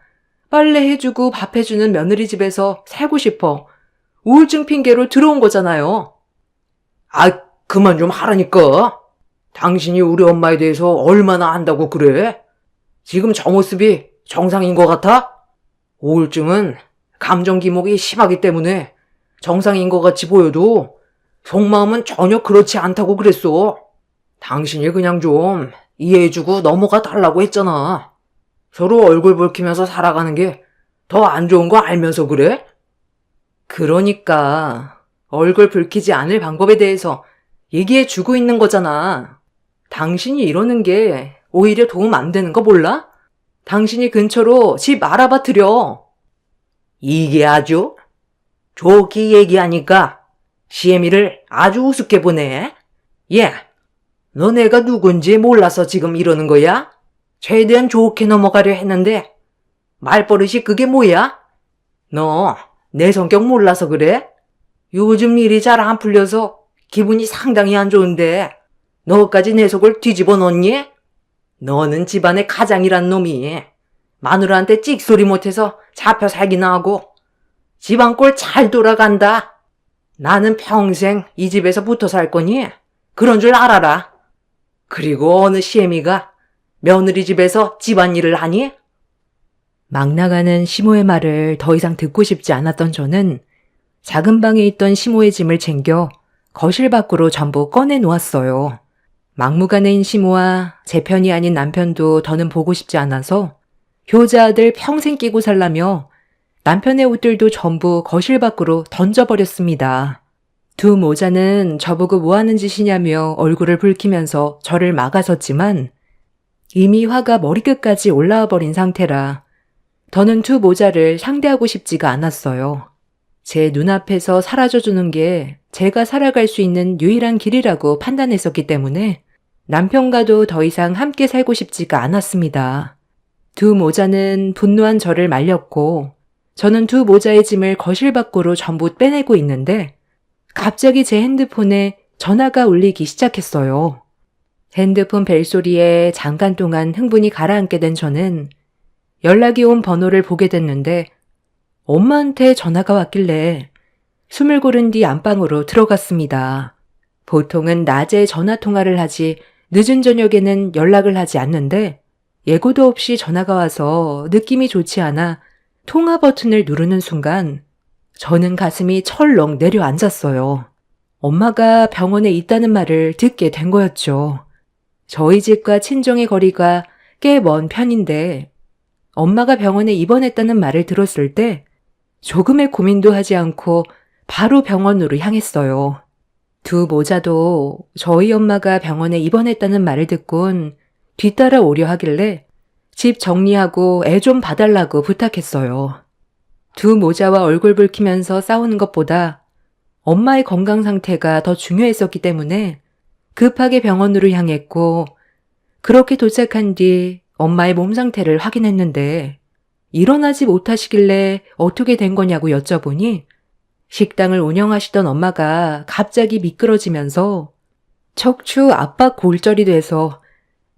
빨래 해주고 밥 해주는 며느리 집에서 살고 싶어 우울증 핑계로 들어온 거잖아요. 아, 그만 좀 하라니까. 당신이 우리 엄마에 대해서 얼마나 안다고 그래? 지금 저 모습이 정상인 것 같아? 우울증은 감정 기복이 심하기 때문에 정상인 것 같이 보여도 속마음은 전혀 그렇지 않다고 그랬어. 당신이 그냥 좀 이해해주고 넘어가 달라고 했잖아. 서로 얼굴 붉히면서 살아가는 게 더 안 좋은 거 알면서 그래? 그러니까 얼굴 붉히지 않을 방법에 대해서 얘기해주고 있는 거잖아. 당신이 이러는 게 오히려 도움 안 되는 거 몰라? 당신이 근처로 집 알아봐 드려. 이게 아주 좋게 얘기하니까 시애미를 아주 우습게 보네. 예, 너 내가 누군지 몰라서 지금 이러는 거야? 최대한 좋게 넘어가려 했는데 말버릇이 그게 뭐야? 너 내 성격 몰라서 그래? 요즘 일이 잘 안 풀려서 기분이 상당히 안 좋은데 너까지 내 속을 뒤집어 놓니? 너는 집안의 가장이란 놈이 마누라한테 찍소리 못해서 잡혀 살기나 하고 집안 꼴 잘 돌아간다. 나는 평생 이 집에서 붙어 살 거니 그런 줄 알아라. 그리고 어느 시애미가 며느리 집에서 집안일을 하니? 막 나가는 시모의 말을 더 이상 듣고 싶지 않았던 저는 작은 방에 있던 시모의 짐을 챙겨 거실 밖으로 전부 꺼내 놓았어요. 막무가내인 시모와 제 편이 아닌 남편도 더는 보고 싶지 않아서 효자 아들 평생 끼고 살라며 남편의 옷들도 전부 거실 밖으로 던져버렸습니다. 두 모자는 저보고 뭐 하는 짓이냐며 얼굴을 붉히면서 저를 막아섰지만 이미 화가 머리끝까지 올라와 버린 상태라 더는 두 모자를 상대하고 싶지가 않았어요. 제 눈앞에서 사라져주는 게 제가 살아갈 수 있는 유일한 길이라고 판단했었기 때문에 남편과도 더 이상 함께 살고 싶지가 않았습니다. 두 모자는 분노한 저를 말렸고 저는 두 모자의 짐을 거실 밖으로 전부 빼내고 있는데 갑자기 제 핸드폰에 전화가 울리기 시작했어요. 핸드폰 벨소리에 잠깐 동안 흥분이 가라앉게 된 저는 연락이 온 번호를 보게 됐는데 엄마한테 전화가 왔길래 숨을 고른 뒤 안방으로 들어갔습니다. 보통은 낮에 전화 통화를 하지 늦은 저녁에는 연락을 하지 않는데 예고도 없이 전화가 와서 느낌이 좋지 않아 통화 버튼을 누르는 순간 저는 가슴이 철렁 내려앉았어요. 엄마가 병원에 있다는 말을 듣게 된 거였죠. 저희 집과 친정의 거리가 꽤 먼 편인데 엄마가 병원에 입원했다는 말을 들었을 때 조금의 고민도 하지 않고 바로 병원으로 향했어요. 두 모자도 저희 엄마가 병원에 입원했다는 말을 듣곤 뒤따라 오려 하길래 집 정리하고 애 좀 봐달라고 부탁했어요. 두 모자와 얼굴 붉히면서 싸우는 것보다 엄마의 건강 상태가 더 중요했었기 때문에 급하게 병원으로 향했고 그렇게 도착한 뒤 엄마의 몸 상태를 확인했는데 일어나지 못하시길래 어떻게 된 거냐고 여쭤보니 식당을 운영하시던 엄마가 갑자기 미끄러지면서 척추 압박 골절이 돼서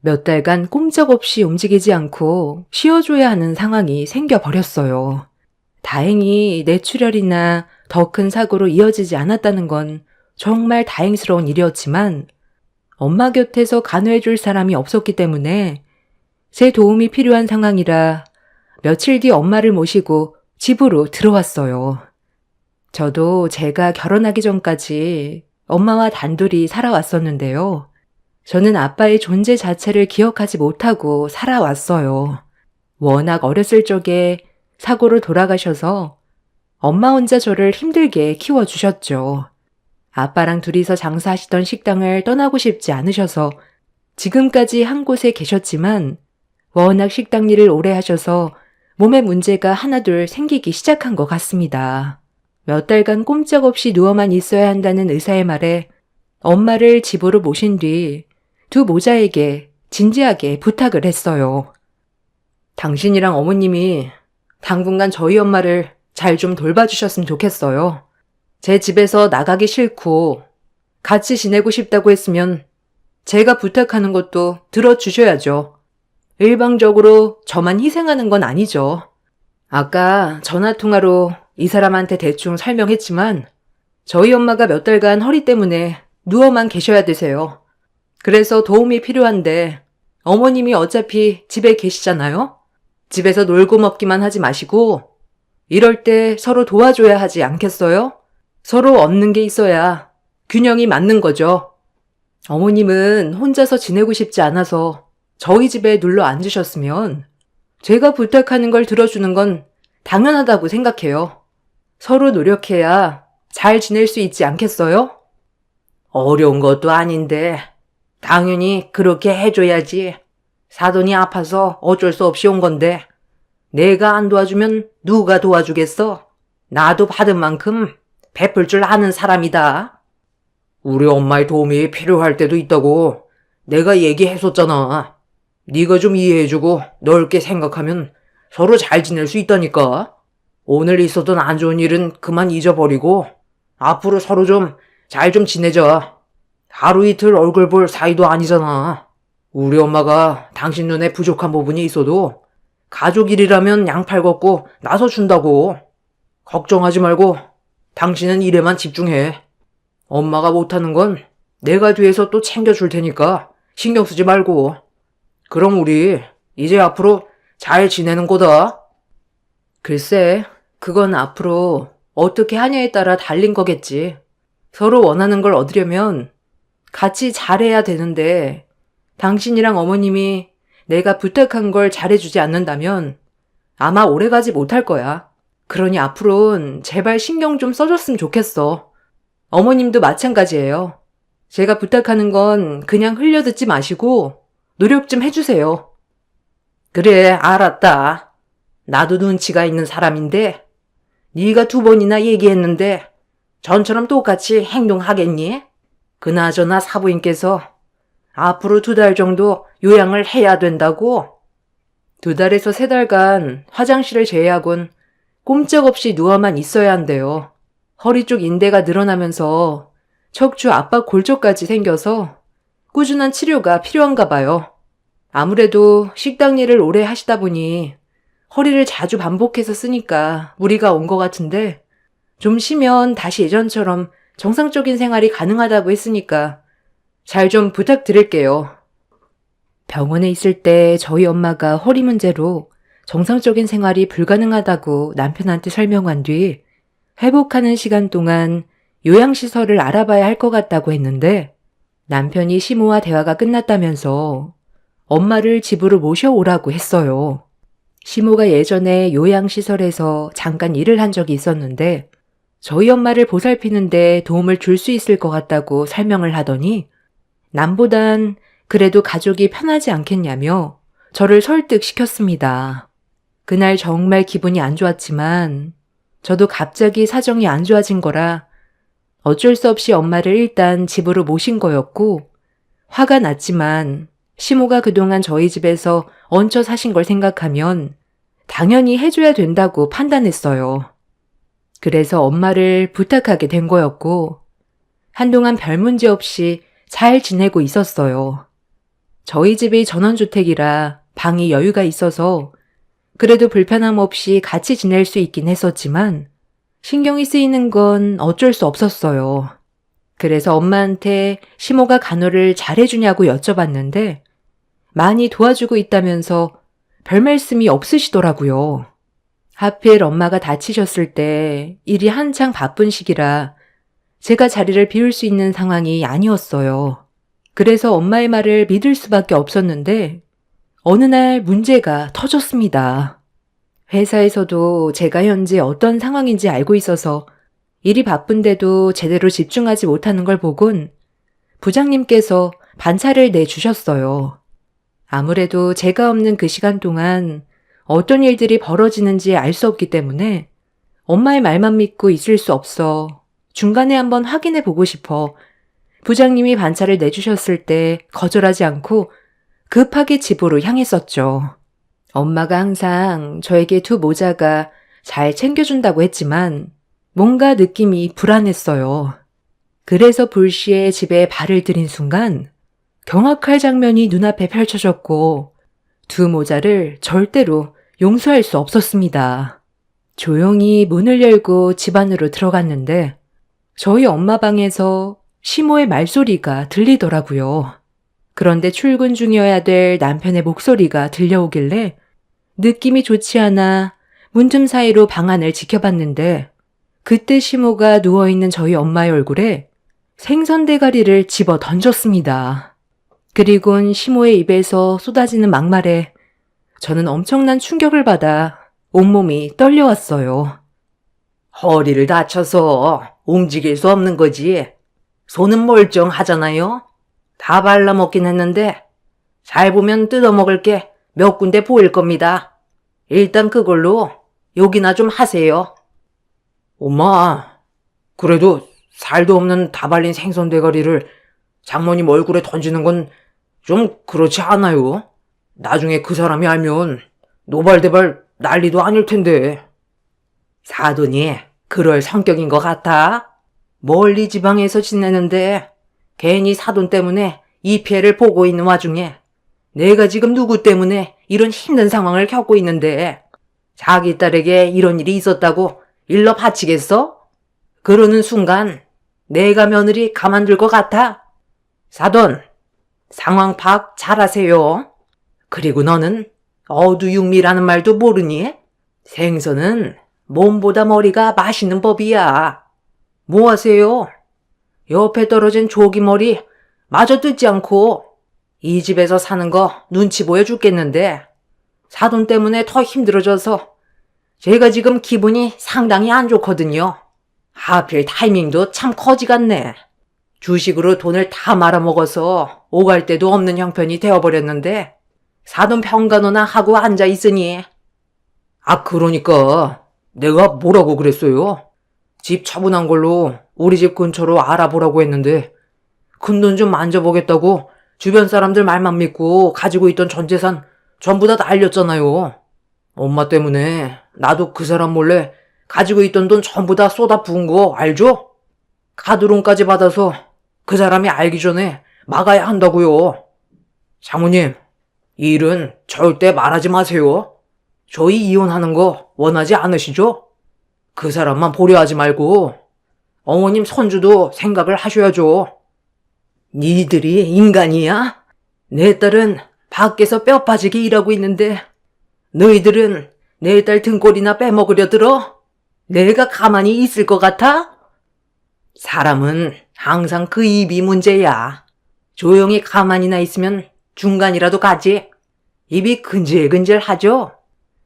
몇 달간 꼼짝없이 움직이지 않고 쉬어줘야 하는 상황이 생겨버렸어요. 다행히 뇌출혈이나 더 큰 사고로 이어지지 않았다는 건 정말 다행스러운 일이었지만 엄마 곁에서 간호해줄 사람이 없었기 때문에 제 도움이 필요한 상황이라 며칠 뒤 엄마를 모시고 집으로 들어왔어요. 저도 제가 결혼하기 전까지 엄마와 단둘이 살아왔었는데요. 저는 아빠의 존재 자체를 기억하지 못하고 살아왔어요. 워낙 어렸을 적에 사고로 돌아가셔서 엄마 혼자 저를 힘들게 키워주셨죠. 아빠랑 둘이서 장사하시던 식당을 떠나고 싶지 않으셔서 지금까지 한 곳에 계셨지만 워낙 식당 일을 오래 하셔서 몸에 문제가 하나둘 생기기 시작한 것 같습니다. 몇 달간 꼼짝없이 누워만 있어야 한다는 의사의 말에 엄마를 집으로 모신 뒤 두 모자에게 진지하게 부탁을 했어요. 당신이랑 어머님이 당분간 저희 엄마를 잘 좀 돌봐주셨으면 좋겠어요. 제 집에서 나가기 싫고 같이 지내고 싶다고 했으면 제가 부탁하는 것도 들어주셔야죠. 일방적으로 저만 희생하는 건 아니죠. 아까 전화통화로 이 사람한테 대충 설명했지만 저희 엄마가 몇 달간 허리 때문에 누워만 계셔야 되세요. 그래서 도움이 필요한데 어머님이 어차피 집에 계시잖아요? 집에서 놀고 먹기만 하지 마시고 이럴 때 서로 도와줘야 하지 않겠어요? 서로 얻는 게 있어야 균형이 맞는 거죠. 어머님은 혼자서 지내고 싶지 않아서 저희 집에 눌러 앉으셨으면 제가 부탁하는 걸 들어주는 건 당연하다고 생각해요. 서로 노력해야 잘 지낼 수 있지 않겠어요? 어려운 것도 아닌데 당연히 그렇게 해줘야지. 사돈이 아파서 어쩔 수 없이 온 건데 내가 안 도와주면 누가 도와주겠어? 나도 받은 만큼 베풀 줄 아는 사람이다. 우리 엄마의 도움이 필요할 때도 있다고 내가 얘기했었잖아. 네가 좀 이해해주고 넓게 생각하면 서로 잘 지낼 수 있다니까. 오늘 있었던 안 좋은 일은 그만 잊어버리고 앞으로 서로 좀 잘 좀 지내자. 하루 이틀 얼굴 볼 사이도 아니잖아. 우리 엄마가 당신 눈에 부족한 부분이 있어도 가족 일이라면 양팔 걷고 나서준다고. 걱정하지 말고 당신은 일에만 집중해. 엄마가 못하는 건 내가 뒤에서 또 챙겨줄 테니까 신경 쓰지 말고. 그럼 우리 이제 앞으로 잘 지내는 거다. 글쎄, 그건 앞으로 어떻게 하냐에 따라 달린 거겠지. 서로 원하는 걸 얻으려면 같이 잘해야 되는데, 당신이랑 어머님이 내가 부탁한 걸 잘해주지 않는다면 아마 오래가지 못할 거야. 그러니 앞으로는 제발 신경 좀 써줬으면 좋겠어. 어머님도 마찬가지예요. 제가 부탁하는 건 그냥 흘려듣지 마시고 노력 좀 해주세요. 그래, 알았다. 나도 눈치가 있는 사람인데 네가 2번이나 얘기했는데 전처럼 똑같이 행동하겠니? 그나저나 사부인께서 앞으로 2달 정도 요양을 해야 된다고? 2달에서 3달간 화장실을 제외하곤 꼼짝없이 누워만 있어야 한대요. 허리 쪽 인대가 늘어나면서 척추 압박 골절까지 생겨서 꾸준한 치료가 필요한가 봐요. 아무래도 식당 일을 오래 하시다 보니 허리를 자주 반복해서 쓰니까 무리가 온 것 같은데, 좀 쉬면 다시 예전처럼 정상적인 생활이 가능하다고 했으니까 잘 좀 부탁드릴게요. 병원에 있을 때 저희 엄마가 허리 문제로 정상적인 생활이 불가능하다고 남편한테 설명한 뒤 회복하는 시간 동안 요양시설을 알아봐야 할 것 같다고 했는데, 남편이 시모와 대화가 끝났다면서 엄마를 집으로 모셔오라고 했어요. 시모가 예전에 요양시설에서 잠깐 일을 한 적이 있었는데 저희 엄마를 보살피는데 도움을 줄 수 있을 것 같다고 설명을 하더니, 남보단 그래도 가족이 편하지 않겠냐며 저를 설득시켰습니다. 그날 정말 기분이 안 좋았지만 저도 갑자기 사정이 안 좋아진 거라 어쩔 수 없이 엄마를 일단 집으로 모신 거였고, 화가 났지만 시모가 그동안 저희 집에서 얹혀 사신 걸 생각하면 당연히 해줘야 된다고 판단했어요. 그래서 엄마를 부탁하게 된 거였고, 한동안 별 문제 없이 잘 지내고 있었어요. 저희 집이 전원주택이라 방이 여유가 있어서 그래도 불편함 없이 같이 지낼 수 있긴 했었지만 신경이 쓰이는 건 어쩔 수 없었어요. 그래서 엄마한테 시모가 간호를 잘해주냐고 여쭤봤는데 많이 도와주고 있다면서 별 말씀이 없으시더라고요. 하필 엄마가 다치셨을 때 일이 한창 바쁜 시기라 제가 자리를 비울 수 있는 상황이 아니었어요. 그래서 엄마의 말을 믿을 수밖에 없었는데 어느 날 문제가 터졌습니다. 회사에서도 제가 현재 어떤 상황인지 알고 있어서 일이 바쁜데도 제대로 집중하지 못하는 걸 보곤 부장님께서 반차를 내주셨어요. 아무래도 제가 없는 그 시간 동안 어떤 일들이 벌어지는지 알 수 없기 때문에 엄마의 말만 믿고 있을 수 없어 중간에 한번 확인해 보고 싶어 부장님이 반차를 내주셨을 때 거절하지 않고 급하게 집으로 향했었죠. 엄마가 항상 저에게 2 모자가 잘 챙겨준다고 했지만 뭔가 느낌이 불안했어요. 그래서 불시에 집에 발을 들인 순간 경악할 장면이 눈앞에 펼쳐졌고 2 모자를 절대로 용서할 수 없었습니다. 조용히 문을 열고 집 안으로 들어갔는데 저희 엄마 방에서 시모의 말소리가 들리더라고요. 그런데 출근 중이어야 될 남편의 목소리가 들려오길래 느낌이 좋지 않아 문틈 사이로 방 안을 지켜봤는데 그때 시모가 누워있는 저희 엄마의 얼굴에 생선 대가리를 집어 던졌습니다. 그리곤 시모의 입에서 쏟아지는 막말에 저는 엄청난 충격을 받아 온몸이 떨려왔어요. 허리를 다쳐서 움직일 수 없는 거지. 손은 멀쩡하잖아요. 다 발라먹긴 했는데 잘 보면 뜯어먹을 게 몇 군데 보일 겁니다. 일단 그걸로 욕이나 좀 하세요. 엄마, 그래도 살도 없는 다 발린 생선 대가리를 장모님 얼굴에 던지는 건 좀 그렇지 않아요? 나중에 그 사람이 알면 노발대발 난리도 아닐 텐데. 사돈이 그럴 성격인 것 같아? 멀리 지방에서 지내는데 괜히 사돈 때문에 이 피해를 보고 있는 와중에 내가 지금 누구 때문에 이런 힘든 상황을 겪고 있는데 자기 딸에게 이런 일이 있었다고 일러 바치겠어? 그러는 순간 내가 며느리 가만둘 것 같아? 사돈, 상황 파악 잘하세요. 그리고 너는 어두육미라는 말도 모르니? 생선은 몸보다 머리가 맛있는 법이야. 뭐 하세요? 옆에 떨어진 조기머리 마저 뜯지 않고 이 집에서 사는 거 눈치 보여 죽겠는데 사돈 때문에 더 힘들어져서 제가 지금 기분이 상당히 안 좋거든요. 하필 타이밍도 참 거지 같네. 주식으로 돈을 다 말아먹어서 오갈 데도 없는 형편이 되어버렸는데 사돈 평간호나 하고 앉아있으니. 그러니까 내가 뭐라고 그랬어요? 집 처분한 걸로 우리 집 근처로 알아보라고 했는데 큰돈 좀 만져보겠다고 주변 사람들 말만 믿고 가지고 있던 전 재산 전부 다 날렸잖아요. 엄마 때문에 나도 그 사람 몰래 가지고 있던 돈 전부 다 쏟아 부은 거 알죠? 카드론까지 받아서 그 사람이 알기 전에 막아야 한다고요. 장모님, 이 일은 절대 말하지 마세요. 저희 이혼하는 거 원하지 않으시죠? 그 사람만 보려 하지 말고 어머님 손주도 생각을 하셔야죠. 니들이 인간이야? 내 딸은 밖에서 뼈 빠지게 일하고 있는데 너희들은 내 딸 등골이나 빼먹으려 들어? 내가 가만히 있을 것 같아? 사람은 항상 그 입이 문제야. 조용히 가만히나 있으면 중간이라도 가지. 입이 근질근질하죠?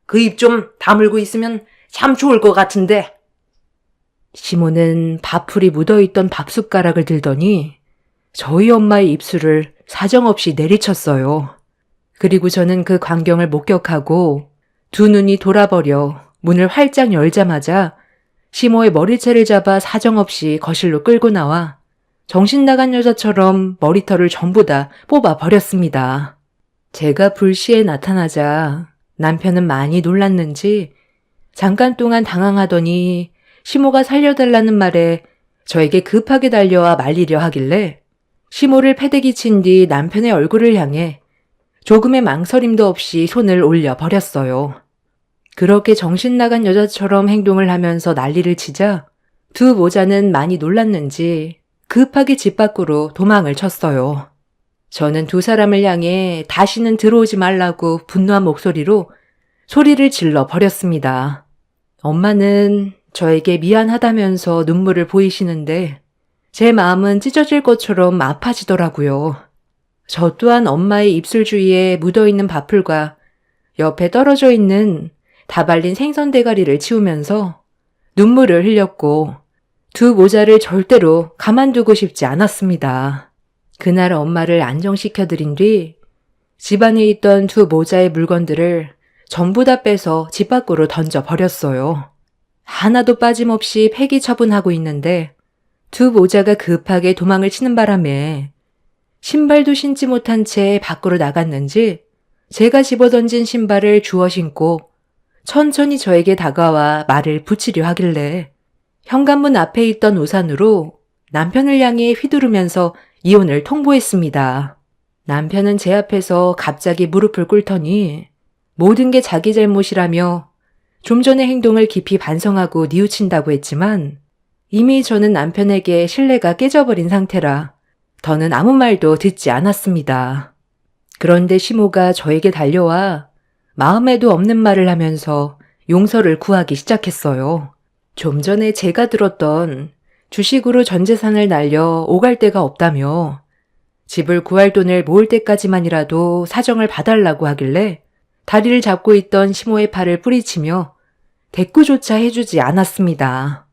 그 입 좀 다물고 있으면 참 좋을 것 같은데. 시모는 밥풀이 묻어있던 밥숟가락을 들더니 저희 엄마의 입술을 사정없이 내리쳤어요. 그리고 저는 그 광경을 목격하고 두 눈이 돌아버려 문을 활짝 열자마자 시모의 머리채를 잡아 사정없이 거실로 끌고 나와 정신 나간 여자처럼 머리털을 전부 다 뽑아 버렸습니다. 제가 불시에 나타나자 남편은 많이 놀랐는지 잠깐 동안 당황하더니 시모가 살려달라는 말에 저에게 급하게 달려와 말리려 하길래 시모를 패대기 친 뒤 남편의 얼굴을 향해 조금의 망설임도 없이 손을 올려 버렸어요. 그렇게 정신 나간 여자처럼 행동을 하면서 난리를 치자 두 모자는 많이 놀랐는지 급하게 집 밖으로 도망을 쳤어요. 저는 두 사람을 향해 다시는 들어오지 말라고 분노한 목소리로 소리를 질러 버렸습니다. 엄마는 저에게 미안하다면서 눈물을 보이시는데 제 마음은 찢어질 것처럼 아파지더라고요. 저 또한 엄마의 입술 주위에 묻어있는 밥풀과 옆에 떨어져 있는 다 발린 생선 대가리를 치우면서 눈물을 흘렸고 두 모자를 절대로 가만두고 싶지 않았습니다. 그날 엄마를 안정시켜드린 뒤 집안에 있던 두 모자의 물건들을 전부 다 빼서 집 밖으로 던져버렸어요. 하나도 빠짐없이 폐기 처분하고 있는데 두 모자가 급하게 도망을 치는 바람에 신발도 신지 못한 채 밖으로 나갔는지 제가 집어던진 신발을 주워 신고 천천히 저에게 다가와 말을 붙이려 하길래 현관문 앞에 있던 우산으로 남편을 향해 휘두르면서 이혼을 통보했습니다. 남편은 제 앞에서 갑자기 무릎을 꿇더니 모든 게 자기 잘못이라며 좀 전의 행동을 깊이 반성하고 뉘우친다고 했지만 이미 저는 남편에게 신뢰가 깨져버린 상태라 더는 아무 말도 듣지 않았습니다. 그런데 시모가 저에게 달려와 마음에도 없는 말을 하면서 용서를 구하기 시작했어요. 좀 전에 제가 들었던 주식으로 전 재산을 날려 오갈 데가 없다며 집을 구할 돈을 모을 때까지만이라도 사정을 봐달라고 하길래 다리를 잡고 있던 시모의 팔을 뿌리치며 대꾸조차 해주지 않았습니다.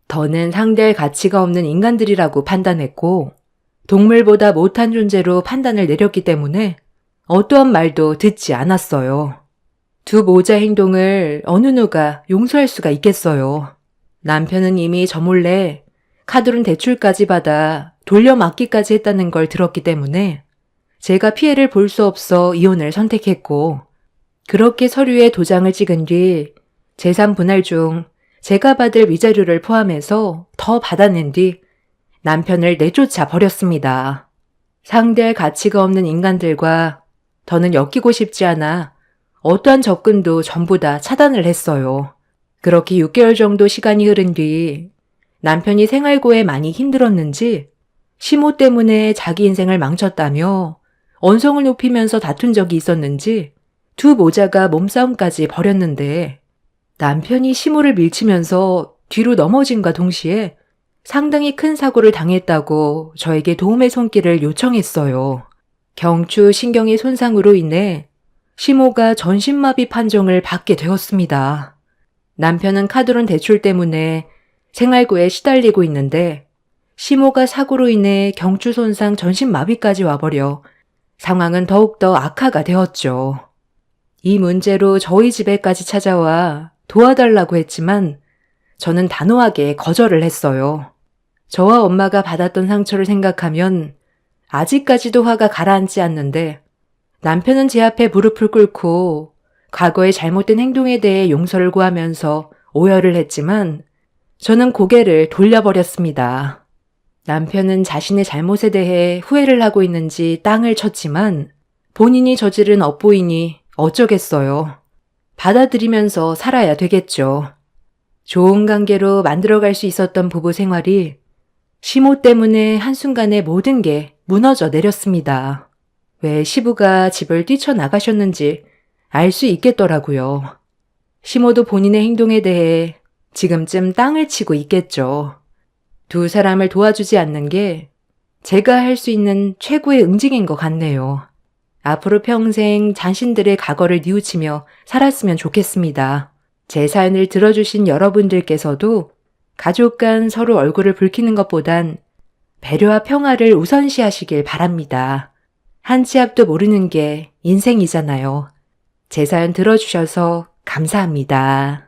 더는 상대할 가치가 없는 인간들이라고 판단했고 동물보다 못한 존재로 판단을 내렸기 때문에 어떠한 말도 듣지 않았어요. 두 모자 행동을 어느 누가 용서할 수가 있겠어요. 남편은 이미 저 몰래 카드론 대출까지 받아 돌려막기까지 했다는 걸 들었기 때문에 제가 피해를 볼 수 없어 이혼을 선택했고 그렇게 서류에 도장을 찍은 뒤 재산 분할 중 제가 받을 위자료를 포함해서 더 받아낸 뒤 남편을 내쫓아 버렸습니다. 상대할 가치가 없는 인간들과 더는 엮이고 싶지 않아 어떠한 접근도 전부 다 차단을 했어요. 그렇게 6개월 정도 시간이 흐른 뒤 남편이 생활고에 많이 힘들었는지 시모 때문에 자기 인생을 망쳤다며 언성을 높이면서 다툰 적이 있었는지 두 모자가 몸싸움까지 벌였는데 남편이 시모를 밀치면서 뒤로 넘어짐과 동시에 상당히 큰 사고를 당했다고 저에게 도움의 손길을 요청했어요. 경추 신경의 손상으로 인해 시모가 전신마비 판정을 받게 되었습니다. 남편은 카드론 대출 때문에 생활고에 시달리고 있는데 시모가 사고로 인해 경추 손상 전신마비까지 와버려 상황은 더욱더 악화가 되었죠. 이 문제로 저희 집에까지 찾아와 도와달라고 했지만 저는 단호하게 거절을 했어요. 저와 엄마가 받았던 상처를 생각하면 아직까지도 화가 가라앉지 않는데 남편은 제 앞에 무릎을 꿇고 과거의 잘못된 행동에 대해 용서를 구하면서 오열을 했지만 저는 고개를 돌려버렸습니다. 남편은 자신의 잘못에 대해 후회를 하고 있는지 땅을 쳤지만 본인이 저지른 업보이니 어쩌겠어요. 받아들이면서 살아야 되겠죠. 좋은 관계로 만들어갈 수 있었던 부부 생활이 시모 때문에 한순간에 모든 게 무너져 내렸습니다. 왜 시부가 집을 뛰쳐나가셨는지 알 수 있겠더라고요. 시모도 본인의 행동에 대해 지금쯤 땅을 치고 있겠죠. 두 사람을 도와주지 않는 게 제가 할 수 있는 최고의 응징인 것 같네요. 앞으로 평생 자신들의 과거를 뉘우치며 살았으면 좋겠습니다. 제 사연을 들어주신 여러분들께서도 가족 간 서로 얼굴을 붉히는 것보단 배려와 평화를 우선시하시길 바랍니다. 한 치 앞도 모르는 게 인생이잖아요. 제 사연 들어주셔서 감사합니다.